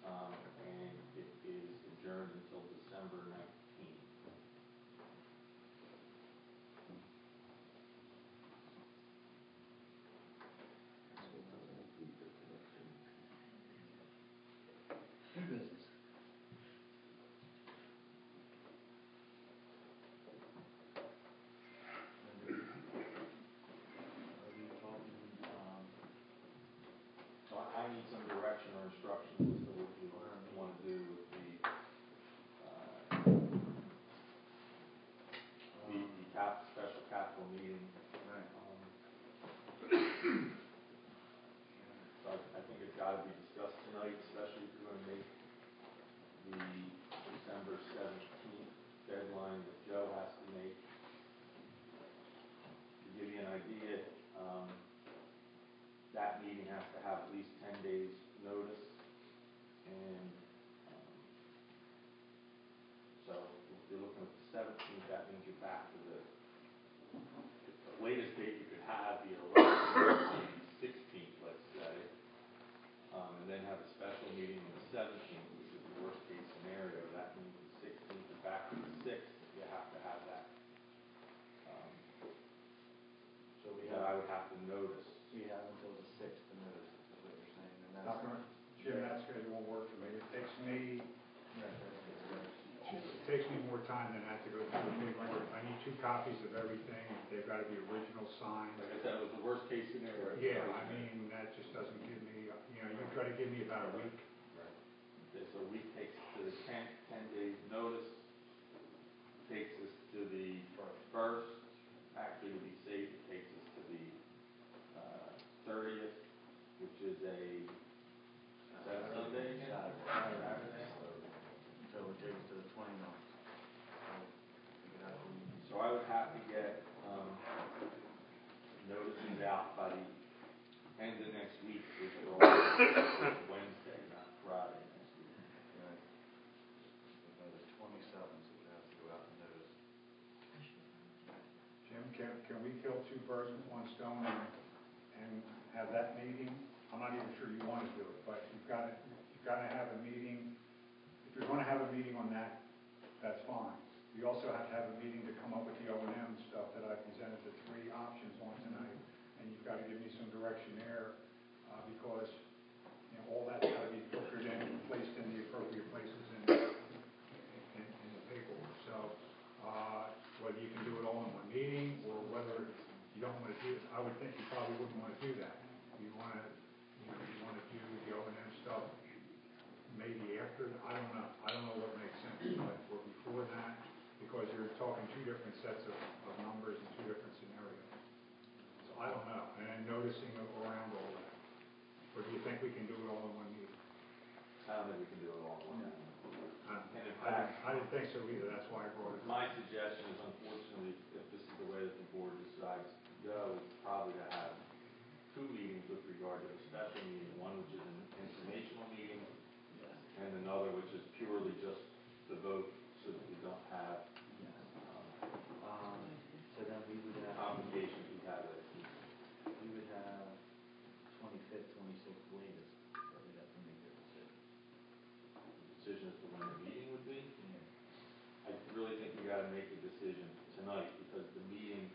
and it is adjourned until December 19th. New business. Are we talking, So I need some direction or instructions as to what you want to do with the special capital meeting. right. So I think it's got to be discussed tonight, especially if you're going to make the December 17th deadline that Joe has to make. To give you an idea, that meeting has to have at least 10 days notice, and so if you're looking at the 17th, that means you're back to the latest date you could have the 11th, maybe 16th, let's say, and then have a special meeting on the 17th, which is the worst case scenario. That means the 16th and back to the 6th, you have to have that. So I would have to notice. we have until the 6th to notice, is what you're saying, and Not gonna, Jim, that schedule won't work for me. It takes me more time than that to go through the paperwork. I need 2 copies of everything. They've got to be original signed. Like I said, it was the worst case scenario. Yeah, I mean, that just doesn't give me, you've got to give me about a week. Right. Okay, so a week takes us to the 10 days notice, takes us to the first. Actually, to be safe, it takes us to the 30th, which is a Sunday again? Saturday. So it would take us to the 29th. So I would have to get notices out by the end of next week, which will Wednesday, not Friday next week. Right. So by the 27th, it would have to go out and notice. Jim, can we kill 2 birds with 1 stone and have that meeting? I'm not even sure you want to do it, but you've got to have a meeting. If you're going to have a meeting on that, that's fine. You also have to have a meeting to come up with the O&M stuff that I presented the 3 options on tonight, and you've got to give me some direction there, because all that's got to be filtered in and placed in the appropriate places in the paperwork. So whether you can do it all in one meeting or whether you don't want to do it, I would think you probably wouldn't want to do that. You want to do the O&M stuff maybe after. I don't know. I don't know what makes sense, but or before that, because you're talking 2 different sets of numbers and 2 different scenarios. So I don't know. And then noticing around all that. Or do you think we can do it all in one meeting? I don't think we can do it all in one meeting. And in I fact, didn't think so either. That's why I brought it up. my suggestion is, unfortunately, if this is the way that the board decides to go, is probably to have 2 meetings with regard to the special meeting, one which is an informational meeting, and another which is purely just the vote, so that we don't have So then we would have complications we had last week. we would have 25th, 26th latest that we'd have to make a decision. Decision as to when the meeting would be. Yeah. I really think we got to make a decision tonight, because the meeting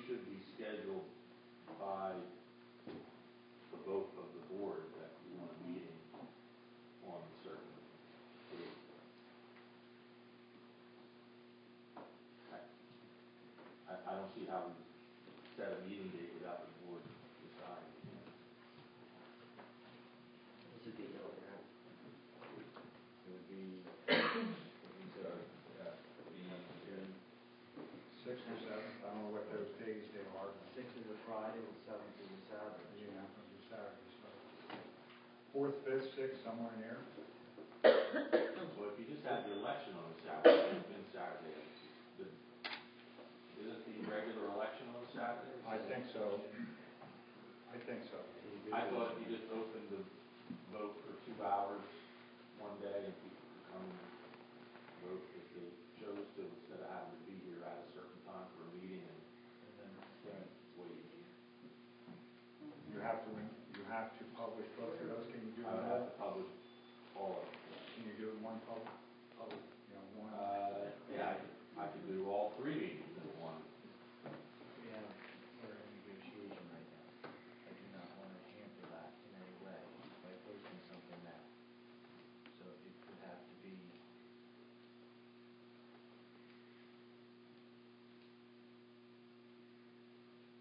should be scheduled by the vote of the board that we want a meeting on a certain date. I don't see how we set a meeting date without the board deciding. What's the date that we're at? It would be, So, the 6th or 7th. I don't know what those days they are. 6th is a Friday, the 7th is a Saturday. Yeah, it's a Saturday. So 4th, 5th, 6th, somewhere in there. well, if you just had the election on a Saturday, it would have been Saturday. Isn't the regular election on Saturday? I think so. I think so. I thought you just opened the vote for 2 hours one day and people could come and vote if they chose to instead of having to be here at a certain time for a meeting and then wait. You have to publish both of those. Can you do I would them have all? to publish all of it. Can you do it in one public? You know, one. Yeah, I could do all 3 meetings in one. We're in negotiation right now. I do not want to hamper that in any way by posting something now. So it would have to be.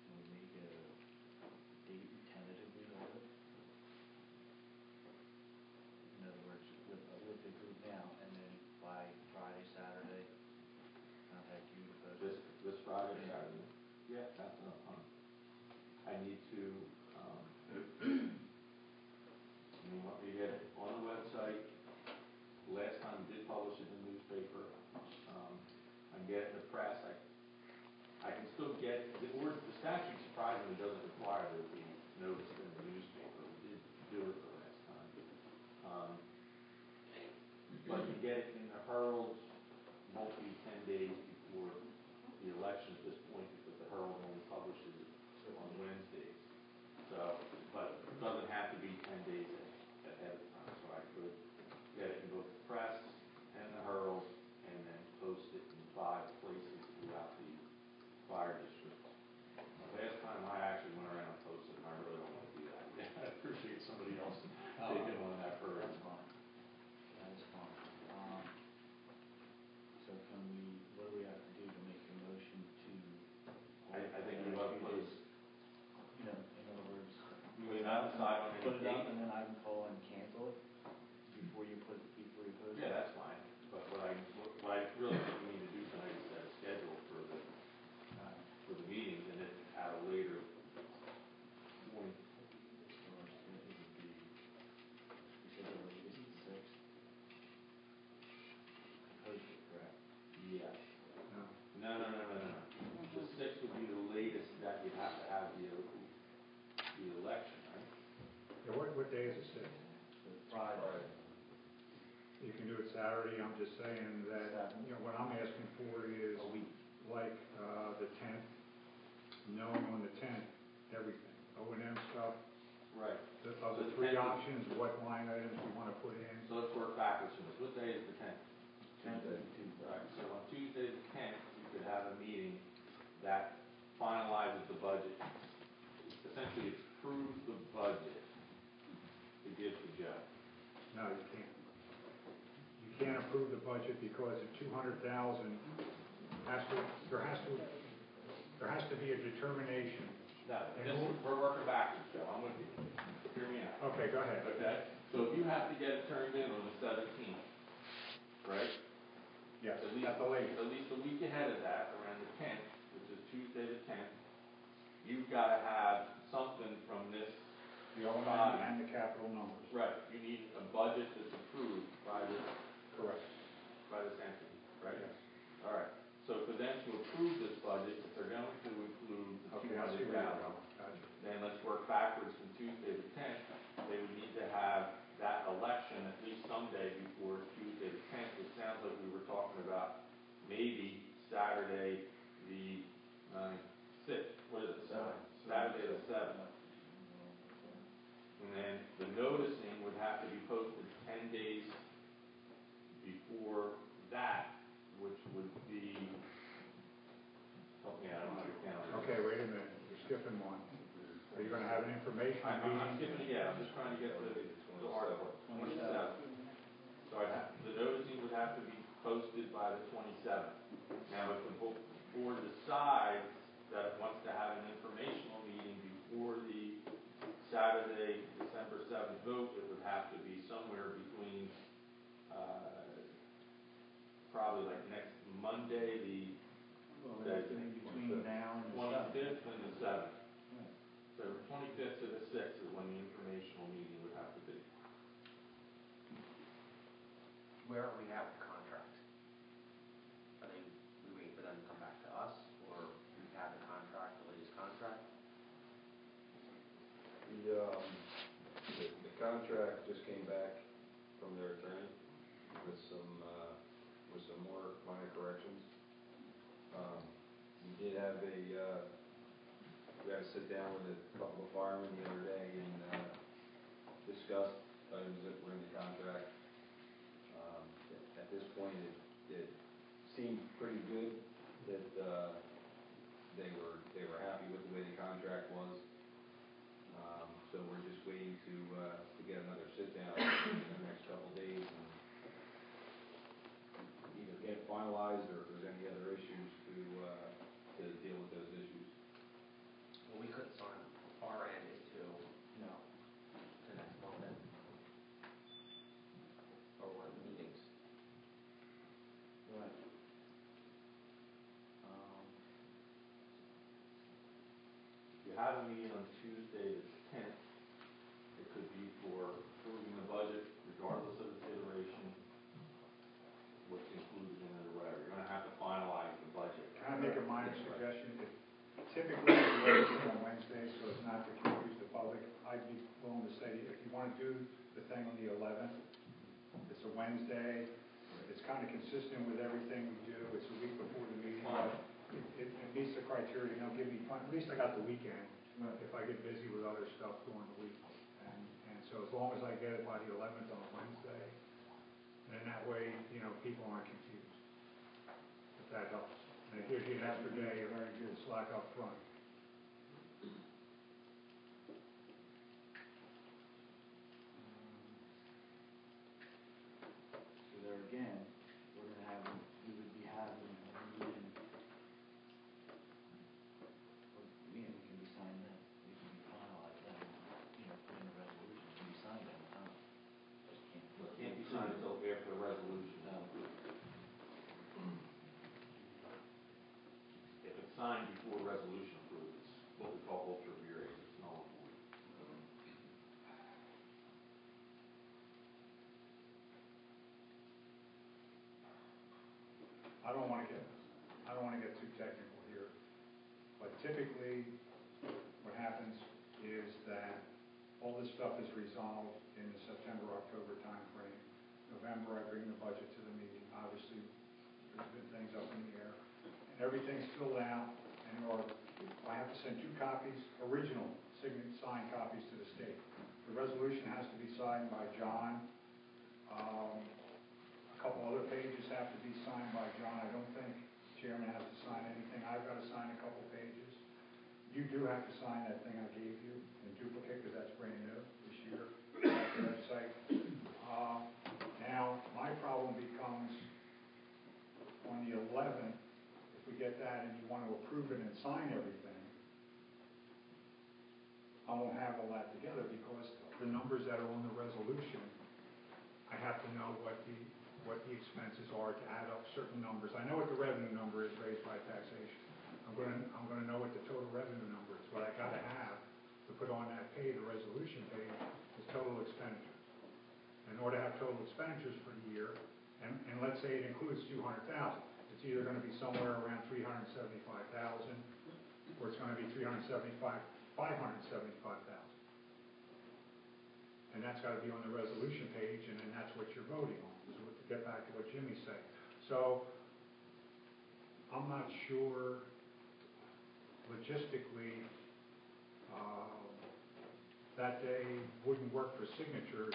Can we make a date we tentatively hold it? In other words, with the group now, and then by Friday, Saturday, contact you to post it. This Friday, Saturday? Yeah, that's enough time. I need to, you want me to get it on the website. Last time we did publish it in the newspaper. I can get it in the press. I can still get, the statute surprisingly doesn't require there to be noticed in the newspaper. We did do it the last time. But to get it in the Herald won't be 10 days before the election at this point because the Herald only publishes it on Wednesdays. So, but it doesn't have to be 10 days ahead of time. So I could get it in both the press and the Herald and then post it in 5 places throughout the fire district. Last time I actually went around and posted, and I really don't want to do that again. I appreciate somebody else taking on that burden. That's fine. That is fine. So can we, what do we have to do to make the motion to? I think we ought to post. You know, in other words. You may not decide on any Put it up date. and then I can call and cancel it before you post it. Yeah, that's fine. But what I really think we need to do tonight is set a schedule for the meetings and then at a later point. So our schedule would be, you said the latest is 6. Post it, correct? Yes. No. No. The 6th would be the latest that you'd have to have the election, right? Yeah, what day is it? Friday. You can do it Saturday. I'm just saying that, you know, what I'm asking for is A week. like the 10th, knowing on the 10th, everything, O&M stuff. Right. Of the 3 options, what line items we want to put in. So let's work backwards from this. What day is the 10th? Tuesday. Right. So on Tuesday the 10th, we could have a meeting that finalizes the budget. Essentially, it approves the budget to give to Joe. No, you can't. You can't approve the budget because the 200,000 there has to be a determination. No, we're working backwards, Joe. I'm with you. Hear me out. Okay, go ahead. Okay? So if you have to get it turned in on the 17th, right? Yes, At least a week ahead of that, around the 10th, which is Tuesday the 10th, you've got to have something from this The O&M body. and the capital numbers. Right. You need a budget that's approved by this. Correct. By this entity, right? Yes. All right. So for them to approve this budget, if they're going to include the Okay, I see where you're 200,000, going. Gotcha. then let's work backwards from Tuesday the 10th. They would need to have that election at least someday before Tuesday the 10th. It sounds like we were talking about maybe Saturday the 6th. What is it? 7th. Saturday the 7th. And then the noticing would have to be posted 10 days before that, which would be, help me out, I don't have your calendar. Okay, wait a minute. You're skipping one. Are you going to have an information I'm meeting? skipping again. I'm just trying to get the article. 27th. So the noticing would have to be posted by the 27th. Now, if the board decides that it wants to have an informational meeting before the Saturday, December 7th vote, it would have to be somewhere between probably like next Monday, Well, that's in between now and the 25th and the 7th. Right. So 25th to the 6th is when the informational meeting would have to be. Where are we at with the contract? Are we waiting for them to come back to us, or we have got to sit down with a couple of firemen the other day and discuss items that were in the contract. At this point, it seemed pretty good that they were happy with the way the contract was. So we're just waiting to get another sit down in the next couple of days and either get it finalized or if there's any other issues to deal with those issues. Well, we couldn't sign our end until the next month then. Or one of the meetings. Right. If you have a meeting on Tuesday the 10th, it could be for approving the budget regardless of its iteration, what's included in it or whatever. You're going to have to finalize the budget. Can I make a minor suggestion? Typically, we do everything on Wednesday, so as not to confuse the public, I'd be willing to say, if you want to do the thing on the 11th, it's a Wednesday, it's kind of consistent with everything we do, it's a week before the meeting, but it meets the criteria, give me, at least I got the weekend, if I get busy with other stuff during the week. And so as long as I get it by the 11th on a Wednesday, and that way, people aren't confused, if that helps. And it gives you an extra day, a very good slack up front. So there again, we would be having a meeting, we can be signed then, we can be finalized then, put in a resolution, it can be signed then, just can't. It can't be signed until after the resolution. No. If it's signed before a resolution approved, it's what we call ultra vires, it's null and void. I don't want to get too technical here, but typically what happens is that all this stuff is resolved in the September, October timeframe. November, I bring the budget to the meeting. Obviously, there's been things up in the air, and everything's filled out, and I have to send 2 copies, original signed copies to the state. The resolution has to be signed by John. A couple other pages have to be signed by John. I don't think the chairman has to sign anything. I've got to sign a couple pages. You do have to sign that thing I gave you in duplicate because that's brand new this year. That's the website. Now, my problem becomes on the 11th, if we get that and you want to approve it and sign everything, I won't have all that together because the numbers that are on the resolution, I have to know what the expenses are to add up certain numbers. I know what the revenue number is raised by taxation. I'm going to know what the total revenue number is. What I got to have to put on that page, the resolution page, is total expenditures. In order to have total expenditures for the year, and let's say it includes $200,000, it's either going to be somewhere around $375,000, or it's going to be $575,000. And that's got to be on the resolution page, and then that's what you're voting on. This is what, to get back to what Jimmy's saying. So I'm not sure logistically that day wouldn't work for signatures.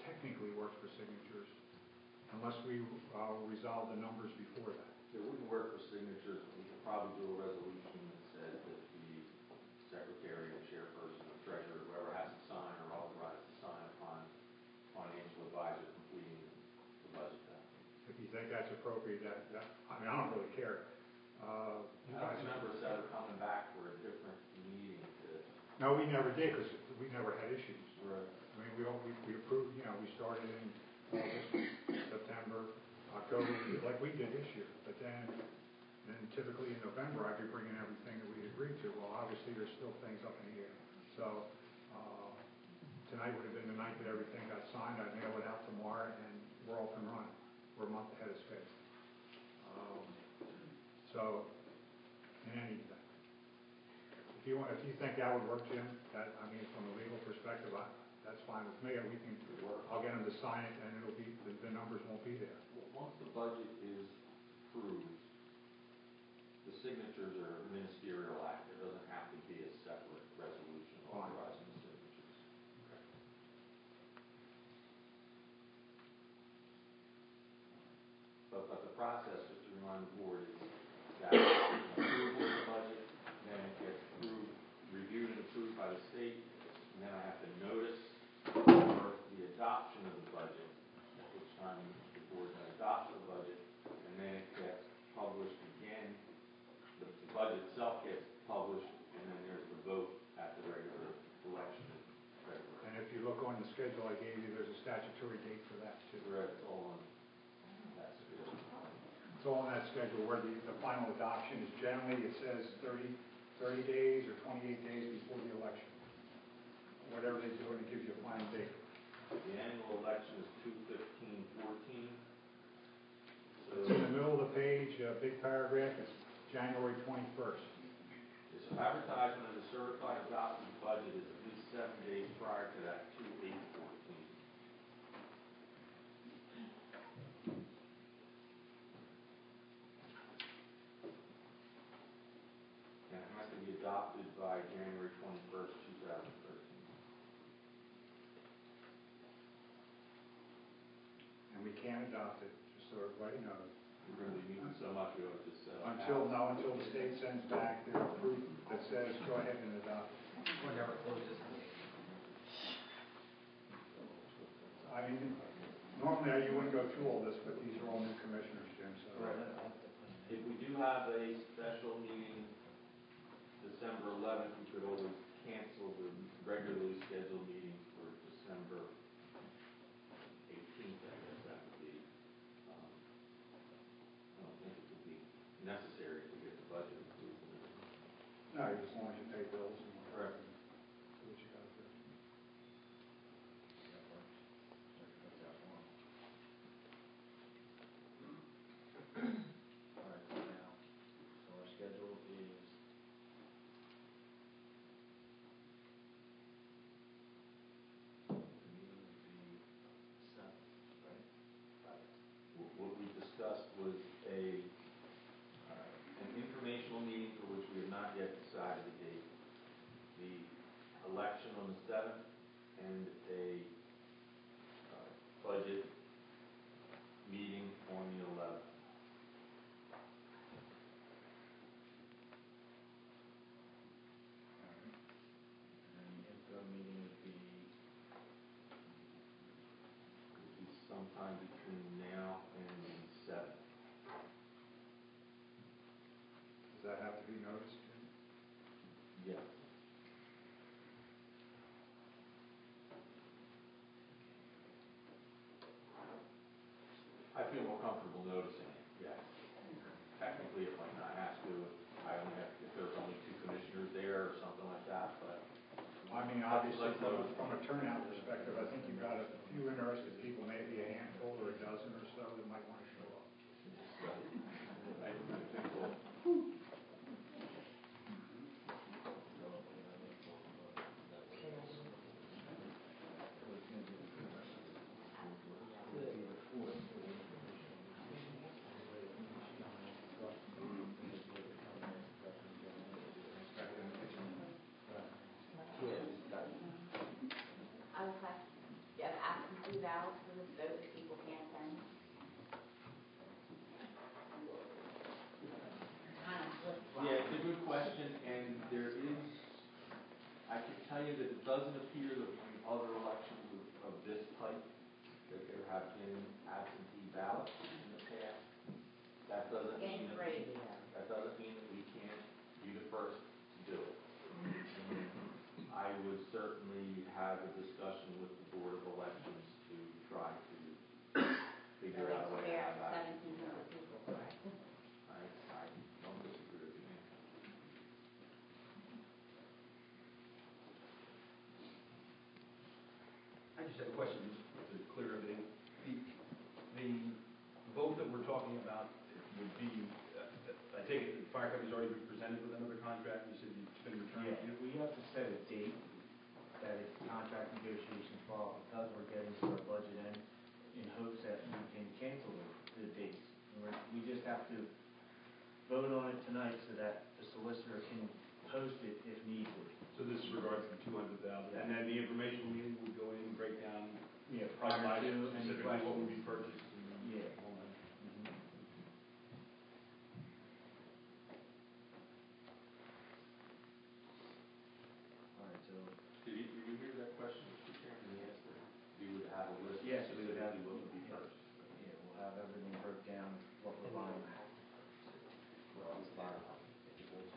Technically works for signatures, unless we resolve the numbers before that. It wouldn't work for signatures, but we could probably do a resolution that says that the secretary or chairperson or treasurer, whoever has to sign or authorized to sign upon financial advisor completing the budget document. If you think that's appropriate, I mean, I don't really care. I don't remember us ever coming back for a different meeting to... No, we never did, because we never had issues. Right. I mean, we approved, we started in August, September, October, like we did this year. But then typically in November, I'd be bringing everything that we'd agreed to. Well, obviously, there's still things up in the air. So tonight would have been the night that everything got signed. I'd mail it out tomorrow, and we're off and running. We're a month ahead of schedule. So, in any event, if you think that would work, Jim, I mean, from a legal perspective, that's fine with me. I'll get them to sign it, and it'll be the numbers won't be there. Once the budget is approved, the signatures are a ministerial act. There doesn't But the process, just to remind the board, is that approval of the budget, then it gets approved, reviewed and approved by the state, and then I have to notice for the adoption of the budget, at which time the board then adopts the budget, and then it gets published again. The budget itself gets published, and then there's the vote at the regular election in February. And if you look on the schedule I gave you, there's a statutory date for that too. Correct, it's all on that schedule. It's all on that schedule where the final adoption is generally, it says 30 days or 28 days before the election. Whatever they do, and it gives you a final date. The annual election is 2/15/14. It's in the middle of the page, a big paragraph, it's January 21st. This advertisement of the certified adopted budget is at least 7 days prior to that 2/8/14. And it has to be adopted by January 21st, 2013. And we can't adopt it, just so everybody knows. We're going to be meeting so much, we ought to just set up. Until the state sends back their proof that says, go ahead and adopt it. Whenever it closes. I mean, normally you wouldn't go through all this, but these are all new commissioners, Jim, so. If we do have a special meeting December 11th, we could always cancel the regularly scheduled meeting for December 18th, I guess that would be. I don't think it would be necessary to get the budget approved. No, as long as you pay bills and whatever. Correct. Do what you gotta do. All right, so now, so our schedule is the meeting would be 7th, right? What we discussed was an informational meeting for which we have not yet decided the date. The election on the 7th and a budget meeting on the 11th. And then the info meeting would be, Sometime between now and the 7th. Does that have to be noticed, Jim? Yes. I feel more comfortable noticing it, yes. Technically, if I not asked to, if there's only 2 commissioners there or something like that, but. I mean, obviously, from a turnout perspective, I think you've got a few interested people, maybe a handful or a dozen or so that might want to show up. I think we'll. I would have, you have absentee ballots for those people can't attend. Kind of flip-flop. Yeah, it's a good question, and there is, I can tell you that it doesn't appear that in other elections of this type, that there have been absentee ballots in the past. That doesn't mean that we can't be the first to do it. I would certainly have a discussion with the Board of Elections to try to figure out a way to have that. 1,700 people, correct? I don't disagree with you. I just have a question to clear everything. The vote that we're talking about would be, I take it the fire company's already been presented with another contract, you said it's been returned to you? we have to set a date that if contract negotiations fall, because we're getting to our budget end, in hopes that we can cancel the dates. And we just have to vote on it tonight so that the solicitor can post it if needed. So this is regards to the 200,000, and then the informational meeting would go in and break down Prior to any specifically what would be questions. purchased and Yeah. all that. Did you hear that question, Mr. Chairman? He asked that we would have a list Yes, we would have, specifically what would be first. yeah, we'll have everything broke down, what we're buying. Well, it's fire. If you go to-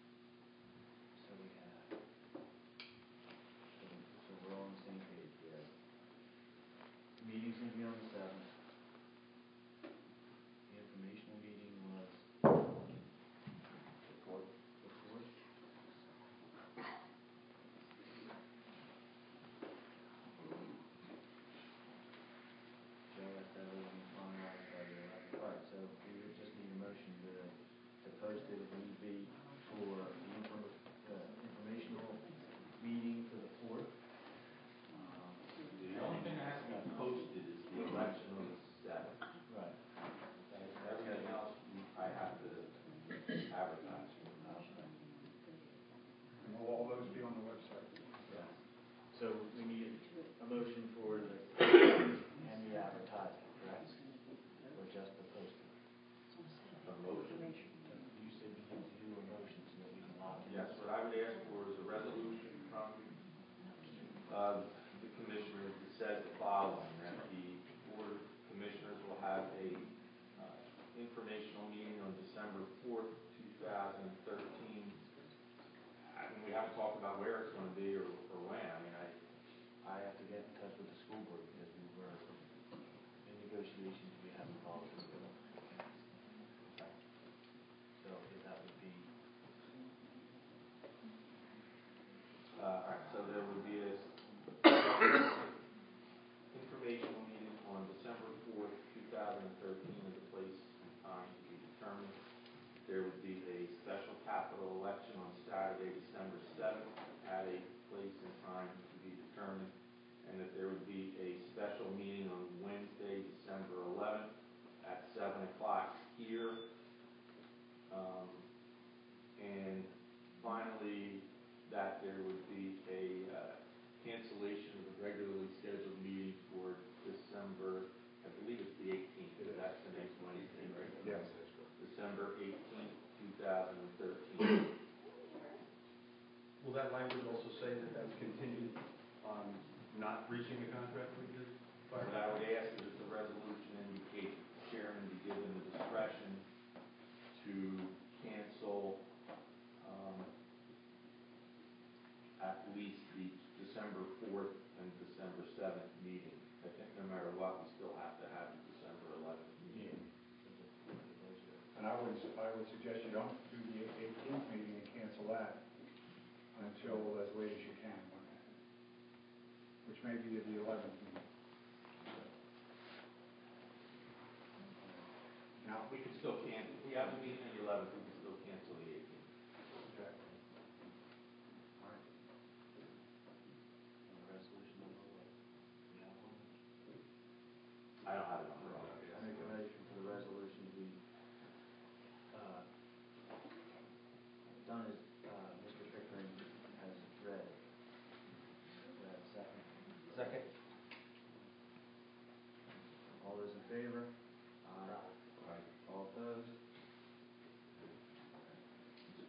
So we have, so we're all on the same page, we have, meeting's gonna be on the 7th. The informational meeting was The fourth. the 4th. Joe, that's that will be finalized by the 11th. All right, so we would just need a motion to post it if need be for the informational meeting for the 4th. The only thing that has to be posted is the election on the 7th. Right. Everything else, I have to advertise. And will all those be on the website? Yeah. So we need a motion for the and the advertising, correct? Or just the posting? A motion. You said you need to do a motion so that we can lock it. Yes, what I would ask for is a resolution from the commissioners that says the following, that the Board of Commissioners will have a informational meeting on December 4th, 2013. I mean, we haven't talked about where it's going to be or when. I mean, I have to get in touch with the school board because we were in negotiations, we haven't followed through with them. So if that would be, all right, so there would be a informational meeting on December 4th, 2013 at a place and time to be determined. There would be a special capital election on Saturday, December 7th at a place and time to be determined. And that there would be a special meeting on Wednesday, December 11th at 7 o'clock here. And finally, that there would be a cancellation of the regularly scheduled meeting for December, I believe it's the 18th, because that's the next Wednesday, right? Yes. December 18th, 2013. Will that language also say that that's contingent on not reaching the contract with the fire? What I would ask is that the resolution indicate the chairman be given the discretion to cancel at least the December 4th and December 7th meeting. I think no matter what, we still have to have the December 11th meeting. And I would suggest you don't do the 18th meeting and cancel that until as late as you can, which may be the 11th meeting. Now, We could still cancel, we have the meeting on the 11th, we can still cancel the 18th. okay. resolution number what? You have one? I don't have a number on it. Make a motion for the resolution to be done as Mr. Pickering has read it. Do I have a second? Second. All those in favor? Right. All opposed?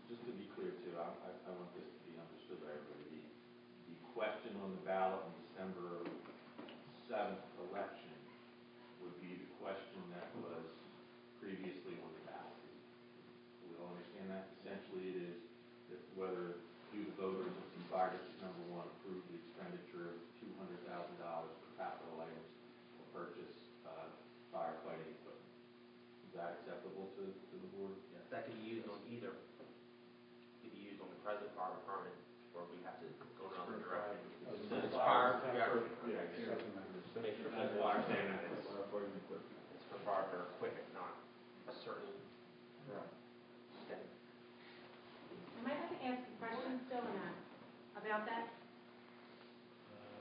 Just to be clear too, I want this to be understood by everybody. The question on the ballot on December 7th election would be the question that was previously on the ballot. We all understand that? Essentially it is that whether do the voters of fire district number 1 approve the expenditure of $200,000 for capital items to purchase firefighting equipment. Is that acceptable to the board? Yes, that can be used on either. It could be used on the present fire department, or we have to go in another direction. It's fire, yeah, make sure people understand that it's for fire for equipment, not a certain. Okay. Am I going to ask a question still or not about that?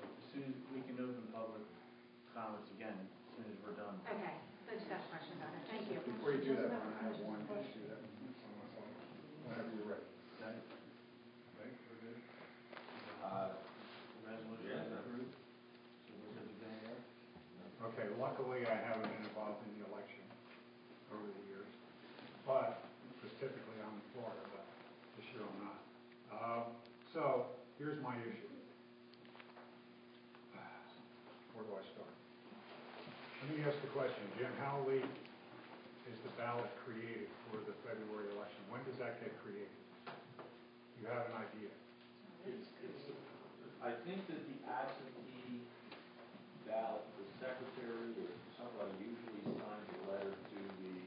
As soon as we can open public comments again, as soon as we're done. Okay, I just have a question about it. Thank you. Before you do that, Ron, I have one. Just do that on my phone. Whenever you're ready. Okay? Okay, we're good? Resolution Yeah. approved. So we're good to go there? Okay, luckily I haven't been involved in the election over the years. my issue. Where do I start? Let me ask the question, Jim, how late is the ballot created for the February election? When does that get created? You have an idea? I think that the absentee ballot, the secretary or somebody usually signs a letter to the,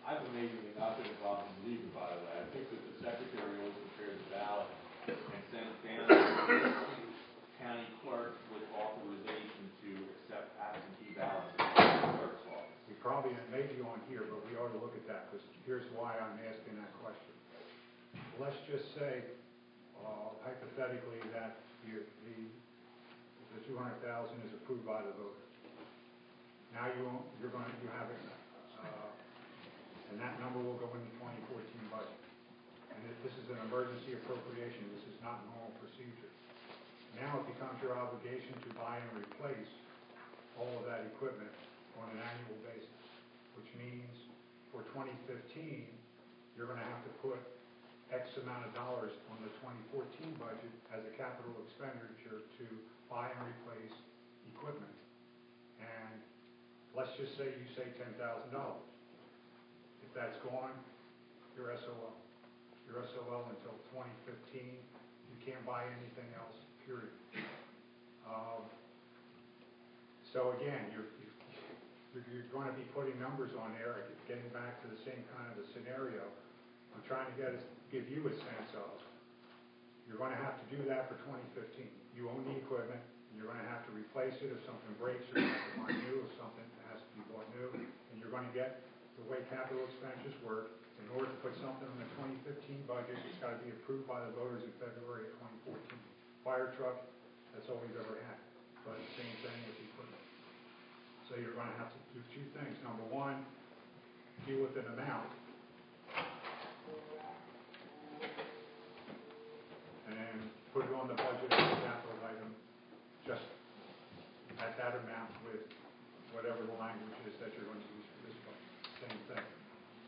I've amazingly not been involved in legal, by the way. I think that the secretary always prepares the ballot and sends down to the county clerk with authorization to accept absentee ballots in the clerk's office. We probably, it may be on here, but we ought to look at that, because here's why I'm asking that question. Let's just say, hypothetically, that the 200,000 is approved by the voters. Now you have it, and that number will go in the 2014 budget. And if this is an emergency appropriation, this is not normal procedure. Now it becomes your obligation to buy and replace all of that equipment on an annual basis, which means for 2015, you're going to have to put X amount of dollars on the 2014 budget as a capital expenditure to buy and replace equipment. And let's just say you say $10,000. If that's gone, you're SOL. You're SOL until 2015. You can't buy anything else, period. So again, you're going to be putting numbers on there, getting back to the same kind of a scenario. I'm trying to give you a sense of, you're going to have to do that for 2015. You own the equipment, and you're going to have to replace it if something breaks, you're going to have to buy new, if something has to be bought new, and you're going to get, the way capital expenditures work, in order to put something in the 2015 budget, it's got to be approved by the voters in February of 2014. Fire truck, that's all we've ever had, but the same thing with equipment. So you're going to have to do two things. Number one, deal with an amount, and put it on the budget as a capital item, just at that amount with whatever the language is that you're going to use for this budget. Same thing.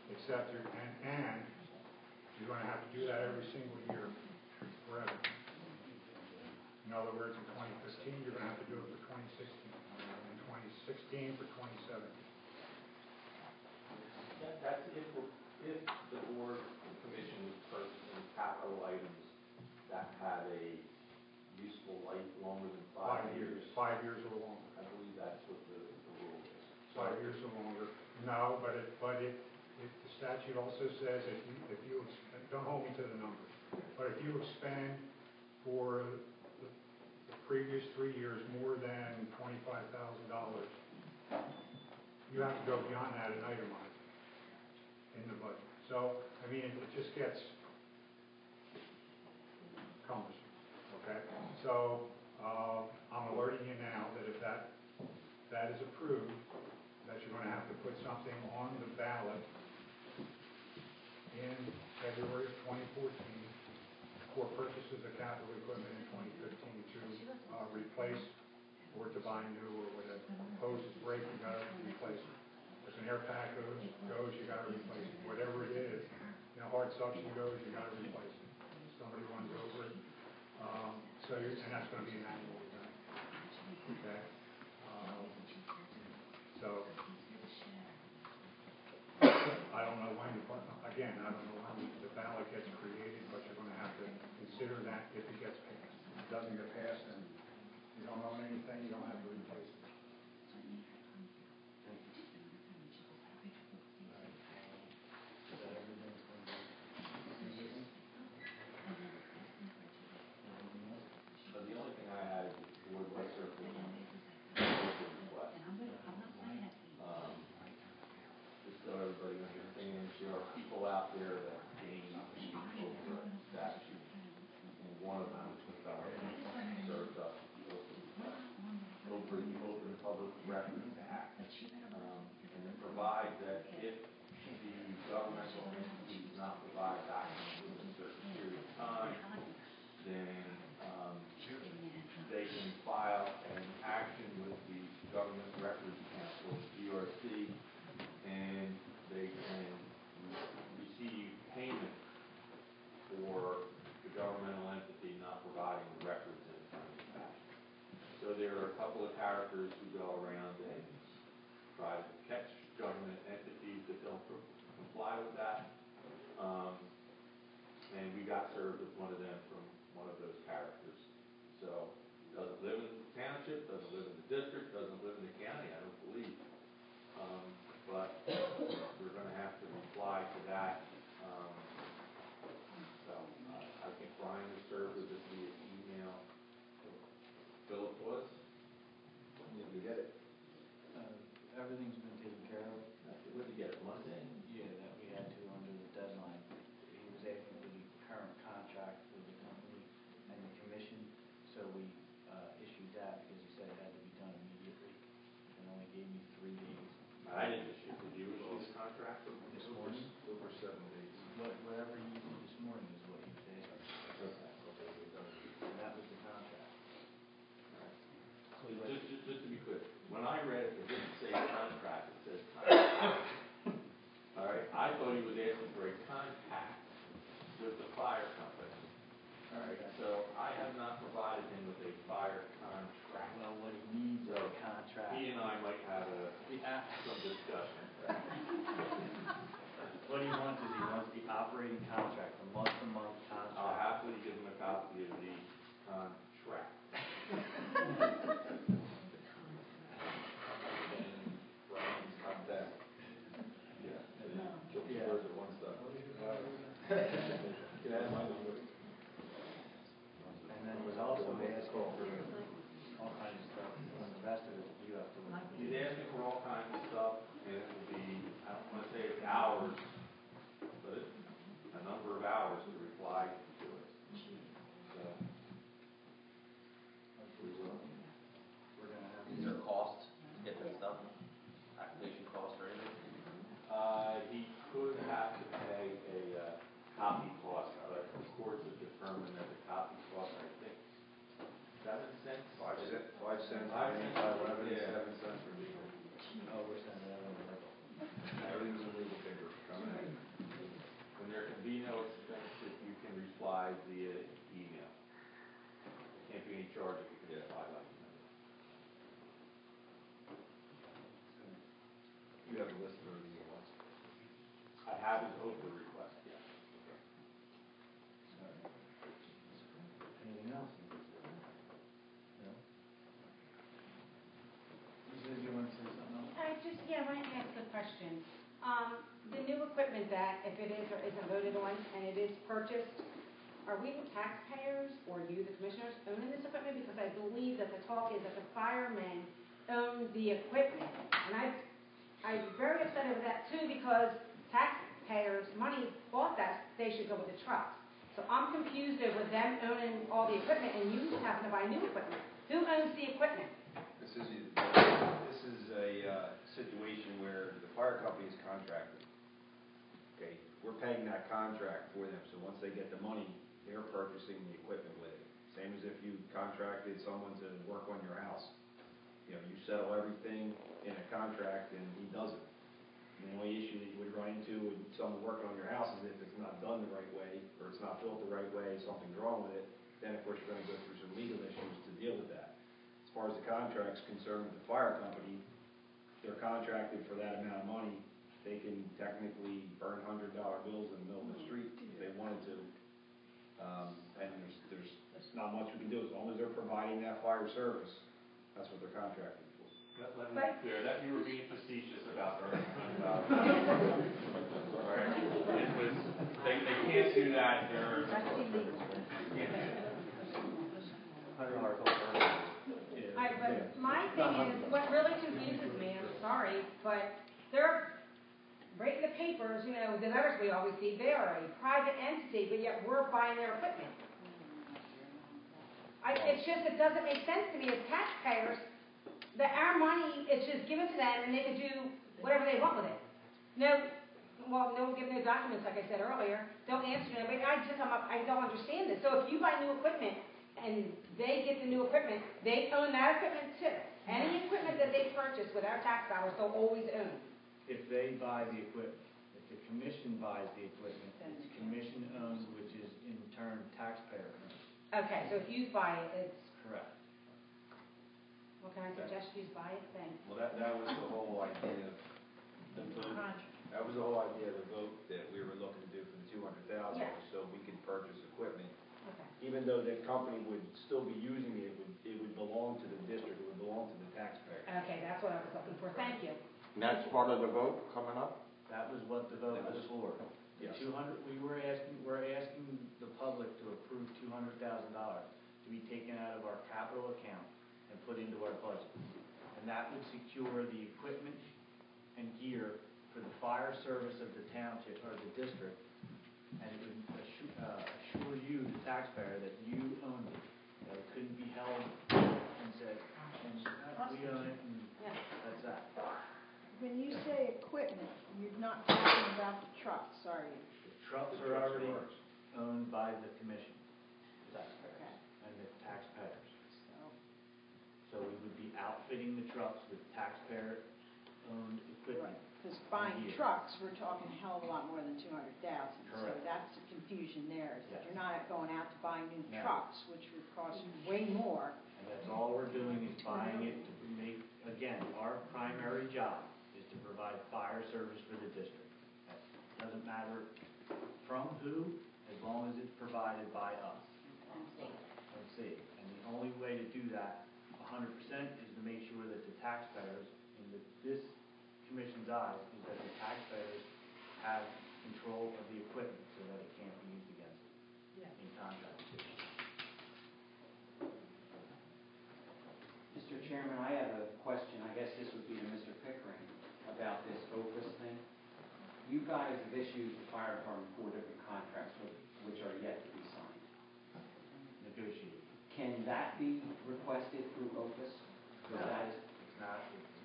Except you're going to have to do that every single year forever. In other words, in 2015, you're going to have to do it for 2016. In 2016 for 2017. That's if the board and commission was purchasing capital items that had a useful life longer than 5 years. 5 years or longer. I believe that's what the rule is. 5 years or longer. No, but the statute also says if you don't hold me to the numbers, but if you expend for the previous 3 years more than $25,000, you have to go beyond that and itemize in the budget. So, I mean, it just gets cumbersome, okay? So, I'm alerting you now that if that is approved, that you're going to have to put something on the ballot in February of 2014 for purchases of capital equipment in 2015 to replace or to buy new or whatever. Hoses break, you got to replace it. If an air pack goes, you got to replace it. Whatever it is, hard suction goes, you got to replace it. Somebody runs over it. And that's going to be an annual event. Okay? So, I don't know when, again, I don't know when the ballot gets created, but you're going to have to consider that if it gets passed. If it doesn't get passed, then you don't own anything, you don't have to replace it. So the only thing I had is the board was circling on request. Just so everybody understands, there are people out there that gain over a statute, and one of them is the fellow who served up over the Open Public Records Act. And it provides that if the governmental entity does not provide documents within a certain period of time, then they can file an action with the Government Records Council, GRC, and they can receive payment for the governmental everything's been taken care of. Where'd you get it, Monday? Yeah, that we had to under the deadline. He was asking for the current contract for the company and the commission, so we issued that because he said it had to be done immediately and only gave me 3 days. I didn't issue, did you issue this contract? This morning, Over 7 days. whatever you did this morning is what he was asking. Okay, we've done it. And that was the contract. Just to be clear, when I read it, it didn't say contract, it says contract. All right, I thought he was asking for a contact with the fire company. All right, so I have not provided him with a fire contract. Well, what he needs is a contract. He and I might have some discussion. What he wants is he wants the operating contract, the month-to-month contract. I'll happily give him a copy of the contract. Brian's contact. Yeah. Kill two Yeah. birds with one stone. Can I have my number? And then was also asking for all kinds of stuff, and the rest of it you have to look. He's asking for all kinds of stuff, and it will be, I don't want to say it's hours, but it's a number of hours to reply to it. So, we will. We're gonna have. Is there a cost to get this stuff? Application cost or anything? He could have to pay a copy cost, but the courts have determined that the copy cost, I think, 7 cents? 5 cents. 5 cents. 5 cents. 11, Yeah. 7 cents for legal. Oh, we're sending that on the level. Everything's in legal paper coming in. And there can be no expense if you can reply via email. There can't be any charge if you can reply by email. You have a list of everything you want. I have his Oprah request, yes. Anything else? No? You said you want to say something else? I want to ask a question. The new equipment that, if it is or isn't voted on, and it is purchased, are we the taxpayers, or you, the commissioners, owning this equipment? Because I believe that the talk is that the firemen own the equipment. And I'm very upset over that too, because taxpayers' money bought that, they should go with the trucks. So I'm confused over them owning all the equipment, and you happen to buy new equipment. Who owns the equipment? This is a situation where the fire company is contracted. Okay, we're paying that contract for them, so once they get the money, they're purchasing the equipment with it. Same as if you contracted someone to work on your house. You know, you settle everything in a contract and he doesn't. And the only issue that you would run into with someone working on your house is if it's not done the right way, or it's not built the right way, something's wrong with it, then of course you're gonna go through some legal issues to deal with that. As far as the contract's concerned with the fire company, they're contracted for that amount of money. They can technically burn $100 bills in the middle of the street if they wanted to. And there's not much we can do as long as they're providing that fire service. That's what they're contracted for. Let me be clear, that you were being facetious about burning $100. All right? It was, they can't do that, they're. But my thing is, what really confuses me, I'm sorry, but they're breaking the papers, you know, the letters we always see, they are a private entity, but yet we're buying their equipment. It doesn't make sense to me as taxpayers that our money is just given to them and they can do whatever they want with it. No give no documents, like I said earlier, don't answer no, but I don't understand this. So if you buy new equipment and they get the new equipment, they own that equipment too. Any equipment that they purchase with our tax dollars, they'll always own. If they buy the equipment, if the commission buys the equipment, it's commission owned, which is in turn taxpayer owned. Okay, so if you buy it, it's, Correct. what can I suggest you buy it then? Well, that was the whole idea of the vote. That was the whole idea of the vote that we were looking to do for the $200,000, Yeah. so we could purchase equipment. Okay. Even though the company would still be using it, it would belong to the district, it would belong to the taxpayer. Okay, that's what I was looking for. Thank you. And that's part of the vote coming up? That was what the vote was for. Yes. 200, we're asking the public to approve $200,000 to be taken out of our capital account and put into our budget. And that would secure the equipment and gear for the fire service of the township or the district, and it would assure you, the taxpayer, that you owned it. That it couldn't be held and said, we own it, and that's that. When you say equipment, you're not talking about the trucks, are you? The trucks are already owned by the commission, the taxpayers, Okay. and the taxpayers. So, So we would be outfitting the trucks with taxpayer-owned equipment. right, because buying gear. trucks, we're talking a hell of a lot more than 200,000. So Correct. that's the confusion there, is that Yes. you're not going out to buy new No. trucks, which would cost you way more. And that's all we're doing is buying it to make, again, our primary job is to provide fire service for the district. That doesn't matter from who, as long as it's provided by us. Let's see. And the only way to do that 100% is to make sure that the taxpayers, in this commission's eyes, is that the taxpayers have control of the equipment so that it can't be used against them in contract. Mr. Chairman, I have a question, I guess this would be to Mr. Pickering, about this OPUS thing. You guys have issued the fire department 4 different contracts, which are yet to be signed. Negotiate. Can that be requested through OPUS? No, it's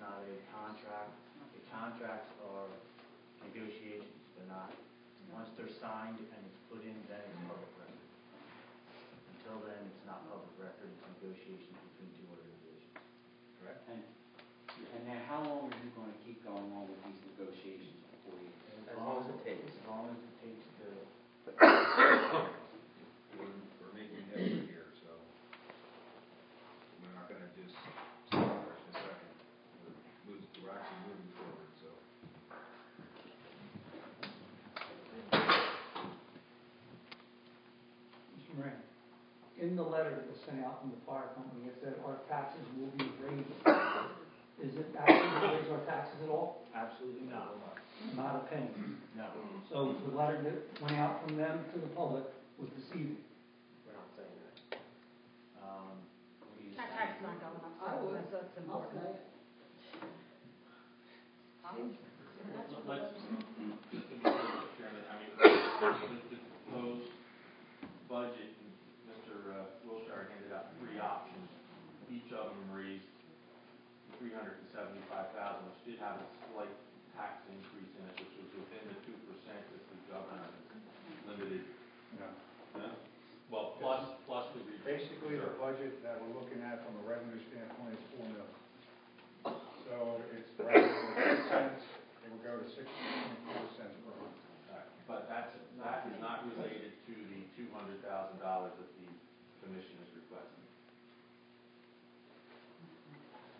not a contract. The contracts are negotiations. They're not, once they're signed and it's put in, then it's public record. Until then, it's not public record, it's negotiations between two organizations. Correct? And now, how long are you going to keep going on with these negotiations before you? As long as it takes. As long as it takes to. We're making effort here, so we're not gonna just stop for a second. We're actually moving forward, so. Mr. Moran, in the letter that was sent out from the fire company, it said our taxes will be raised. Is it actually going to raise our taxes at all? Absolutely not. Not a penny. No. So the letter that went out from them to the public was deceiving. We're not saying that. Tax not going up, so that's important. Mr. Chairman, I mean, the proposed budget, Mr. Wilshire handed out 3 options. Each of them raised $375,000, which did have a slight tax increase in it, which was within the 2% that the governor limited. No. No? Well, plus the reserve. Basically, the budget that we're looking at from a revenue standpoint is $4 million. So it's revenue of 2 cents, it will go to 6.4 cents per month. But that is not related to the $200,000 that the commission is requesting.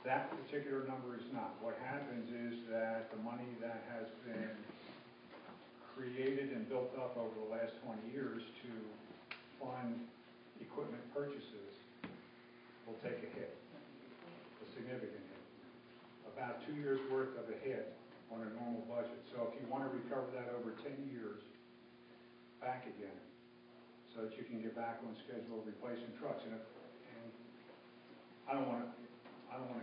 That particular number is not. What happens is that the money that has been created and built up over the last 20 years to fund equipment purchases will take a hit, a significant hit. About 2 years' worth of a hit on a normal budget. So if you want to recover that over 10 years, back again, so that you can get back on schedule of replacing trucks. And I don't want to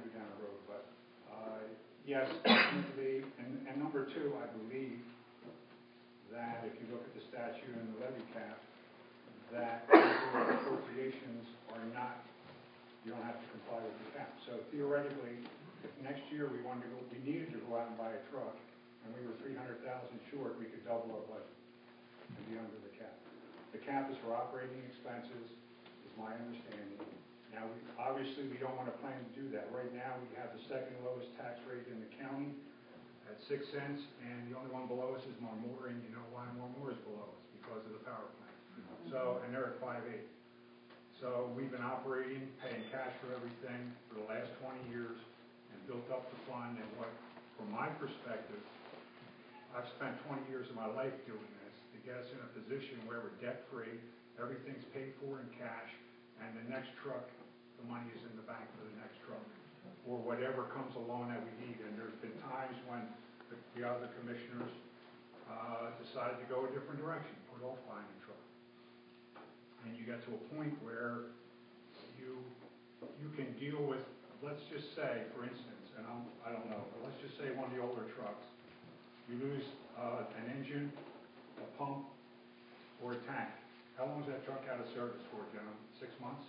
go down the road, but yes, definitely. And number 2, I believe that if you look at the statute and the levy cap, that appropriations are not, you don't have to comply with the cap. So theoretically, if next year we needed to go out and buy a truck, and we were 300,000 short, we could double our budget and be under the cap. The cap is for operating expenses, is my understanding. Now, obviously, we don't want to plan to do that. Right now, we have the second lowest tax rate in the county at 6 cents, and the only one below us is Marmora, and you know why Marmora is below us, because of the power plant. So, and they're at 5.8. So we've been operating, paying cash for everything for the last 20 years, and built up the fund. And what, from my perspective, I've spent 20 years of my life doing this to get us in a position where we're debt-free, everything's paid for in cash, and the next truck, the money is in the bank for the next truck, or whatever comes along that we need. And there's been times when the other commissioners decided to go a different direction, put off buying a truck. And you get to a point where you can deal with, let's just say, for instance, and I don't know, but let's just say say one of the older trucks, you lose an engine, a pump, or a tank. How long is that truck out of service for, gentlemen? 6 months?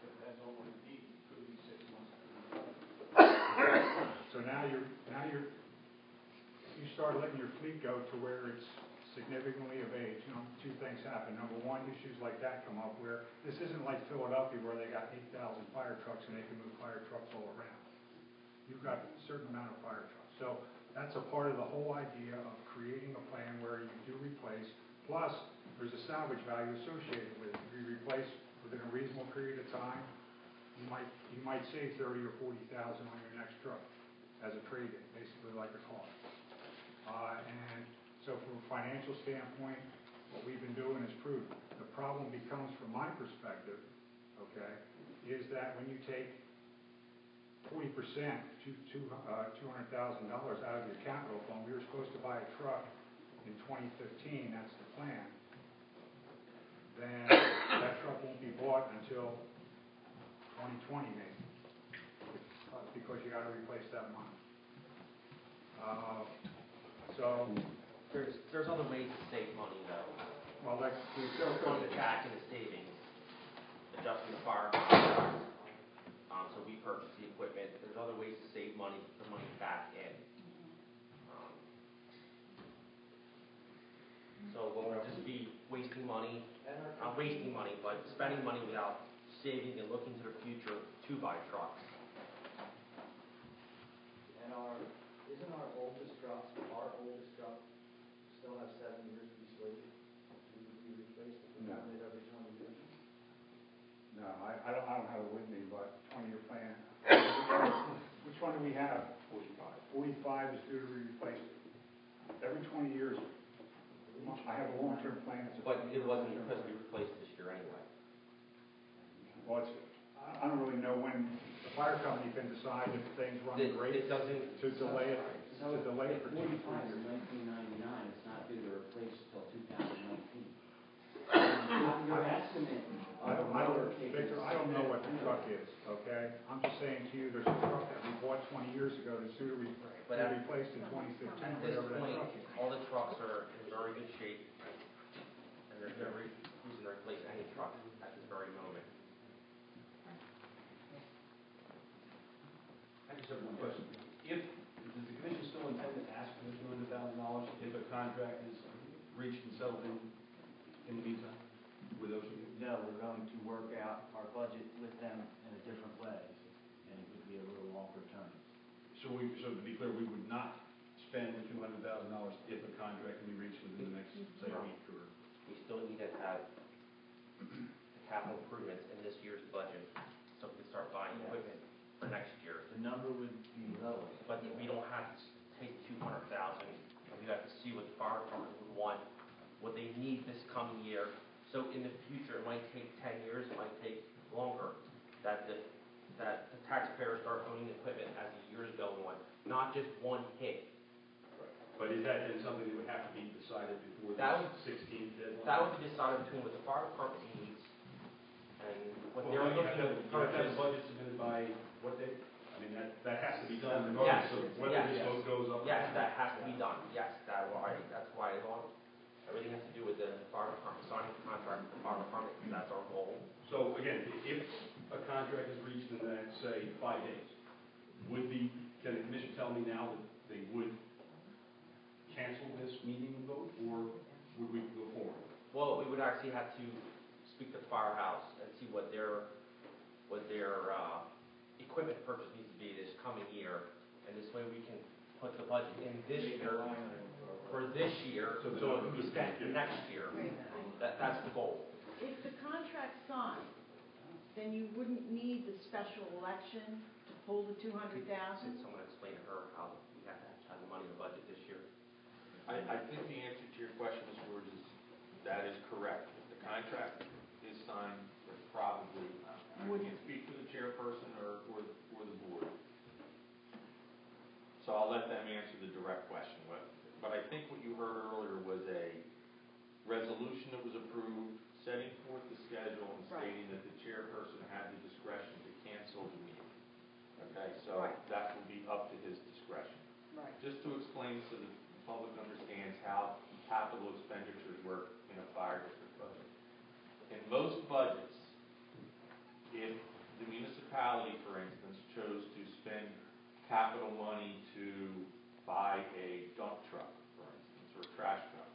Depends on what it needs, could be 6 months. So now you start letting your fleet go to where it's significantly of age. You know, two things happen. Number one, issues like that come up where this isn't like Philadelphia where they got 8,000 fire trucks and they can move fire trucks all around. You've got a certain amount of fire trucks. So that's a part of the whole idea of creating a plan where you do replace. Plus, there's a salvage value associated with it. If you replace within a reasonable period of time, you might save 30 or 40,000 on your next truck as a trade-in, basically like a car. And so from a financial standpoint, what we've been doing is prudent. The problem becomes, from my perspective, okay, is that when you take 40%, $200,000 out of your capital fund, we were supposed to buy a truck in 2015, that's the plan, then that truck won't be bought until 2020 maybe, because you got to replace that money. So There's other ways to save money though. well, that's There's money back in the savings, adjusting the fire contracts. So we purchase the equipment. There's other ways to save money, put the money back in. So we'll just be wasting money, not wasting money, but spending money without saving and looking to the future to buy trucks. And isn't our oldest truck still have 7 years to be slated to be replaced with the No. one that originally envisioned? No, I don't have it with me, but 20-year plan. Which one do we have? 45. 45 is due to be replaced every 20 years. I have a long-term plan. But it wasn't supposed to be replaced this year anyway. Well, I don't really know when the fire company can decide if things run great. It doesn't. To delay it. So To delay it for 2 to 3 45 years. is 1999, it's not due to replace until 2019. Your estimate I of don't, the Victor, I don't know what the truck is, okay? I'm just saying to you, there's a truck that we bought 20 years ago that's due to be replaced in 2015, At this whatever that point, truck is. all the trucks are in very good shape, and there's no reason to replace any truck at this very moment. I just have one question. Does the commission still intend to ask for the $200,000 if a contract is reached and settled in the meantime with those of you? No, we're going to work out our budget with them in a different way, and it would be a little longer term. So to be clear, we would not spend the $200,000 if a contract can be reached within the next, say, week or... We still need to have the capital improvements in this year's budget, so we can start buying equipment for next year. The number would be lower. But we don't have to take 200,000, we have to see what the fire department would want, what they need this coming year. So in the future, it might take 10 years, it might take longer, that the taxpayers start owning equipment as the years go on, not just one hit. But is that then something that would have to be decided before the 16th deadline? That would be decided between what the fire department needs and what Well, they're you looking have to to have purchase. the budget submitted by what date? I mean, that has to be done Yes, regardless of whether this vote goes up. yes, that has to be done, yes, that's why everything has to do with the fire department, signing the contract with the fire department, because that's our goal. So again, if a contract is reached in the next, say, 5 days, can the commission tell me now that they would cancel this meeting and vote, or would we go forward? Well, we would actually have to speak to the firehouse and see what their equipment purchase needs to be this coming year, and this way we can put the budget in this year for this year, so it can be spent next year. That's the goal. If the contract's signed, then you wouldn't need the special election to pull the 200,000? Someone explain to her how we have to have the money in the budget this year. I think the answer to your question, Ms. Ward, is that is correct. If the contract is signed, there's probably, I can't speak for the chairperson or the board. So I'll let them answer the direct question. But I think what you heard earlier was a resolution that was approved, setting forth the schedule and stating that the chairperson had the discretion to cancel the meeting. Okay, so that would be up to his discretion. just to explain so that the public understands how capital expenditures work in a fire district budget. In most budgets, if the municipality, for instance, chose to spend capital money to buy a dump truck, for instance, or a trash truck,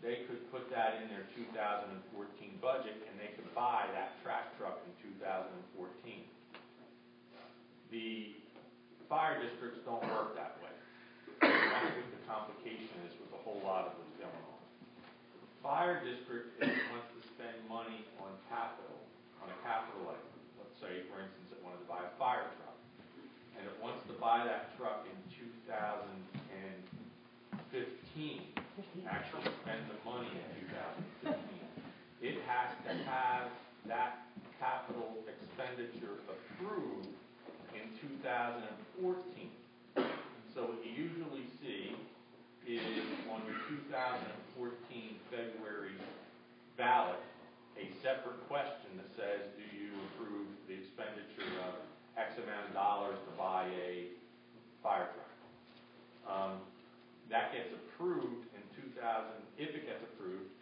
they could put that in their 2014 budget and they could buy that trash truck in 2014. The fire districts don't work that way. That's what the complication is with a whole lot of what's going on. The fire district, if it wants to spend money on capital, on a capital item, let's say, for instance, it wanted to buy a fire truck, and it wants to buy that truck in 2015, actually spend the money in 2015, it has to have that capital expenditure approved in 2014. So what you usually see is on your 2014 February ballot, a separate question that says, do you approve the expenditure of X amount of dollars to buy a fire truck? That gets approved in 2000, if it gets approved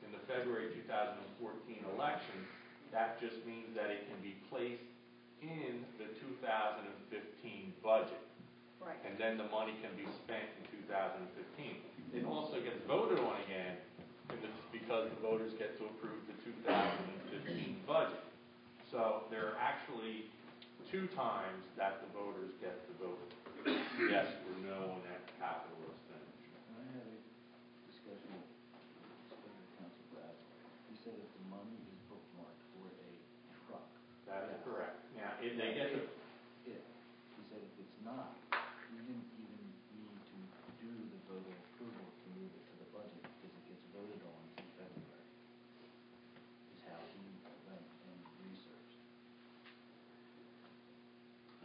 in the February 2014 election, that just means that it can be placed in the 2015 budget. Right. And then the money can be spent in 2015. It also gets voted on again because the voters get to approve the 2015 budget. So there are actually 2 times that the voters get to vote yes or no on that capital expenditure. I had a discussion with Council Brad. He said if the money is bookmarked for a truck. That is correct. Now, if they get to... He said if it's not, you didn't even need to do the vote of approval to move it to the budget because it gets voted on in February. Is how he went and researched.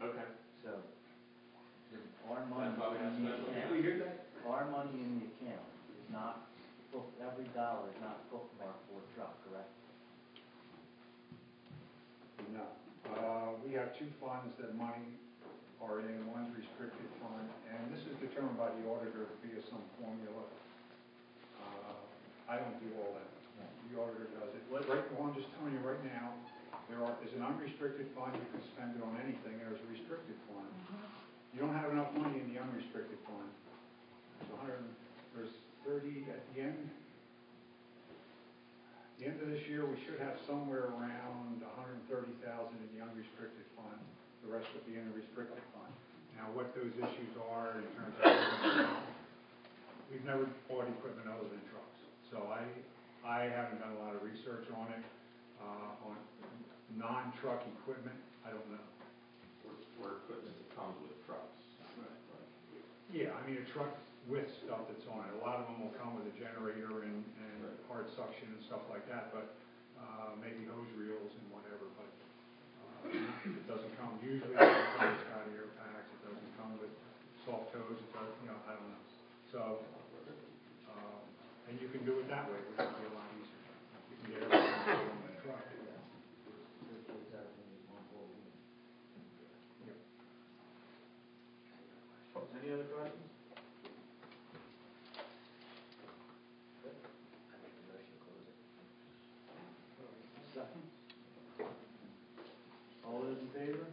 Okay. So, our money in the account. We hear that? Our money in the account is not book. Every dollar is not bookmarked for a truck, correct? No. We have 2 funds that money are in. One's restricted fund, and this is determined by the auditor via some formula. I don't do all that. The auditor does it. Well, I'm just telling you right now, there's an unrestricted fund. You can spend it on anything. There's a restricted fund. You don't have enough money in the unrestricted fund. There's 30 at the end. At the end of this year, we should have somewhere around 130,000 in the unrestricted fund. The rest would be in the restricted fund. Now, what those issues are in terms of we've never bought equipment other than trucks, so I haven't done a lot of research on it. On non-truck equipment, I don't know. Or equipment that comes with trucks. Right. Yeah, I mean a truck with stuff that's on it. A lot of them will come with a generator and hard suction and stuff like that, but maybe hose reels and whatever, but it doesn't come. Usually it comes with Scott air packs. It doesn't come with soft hose. It does, I don't know. So, and you can do it that way, which would be a lot easier. You can get everything on the truck. Any other questions? I make the motion to close it. Second. All those in favor?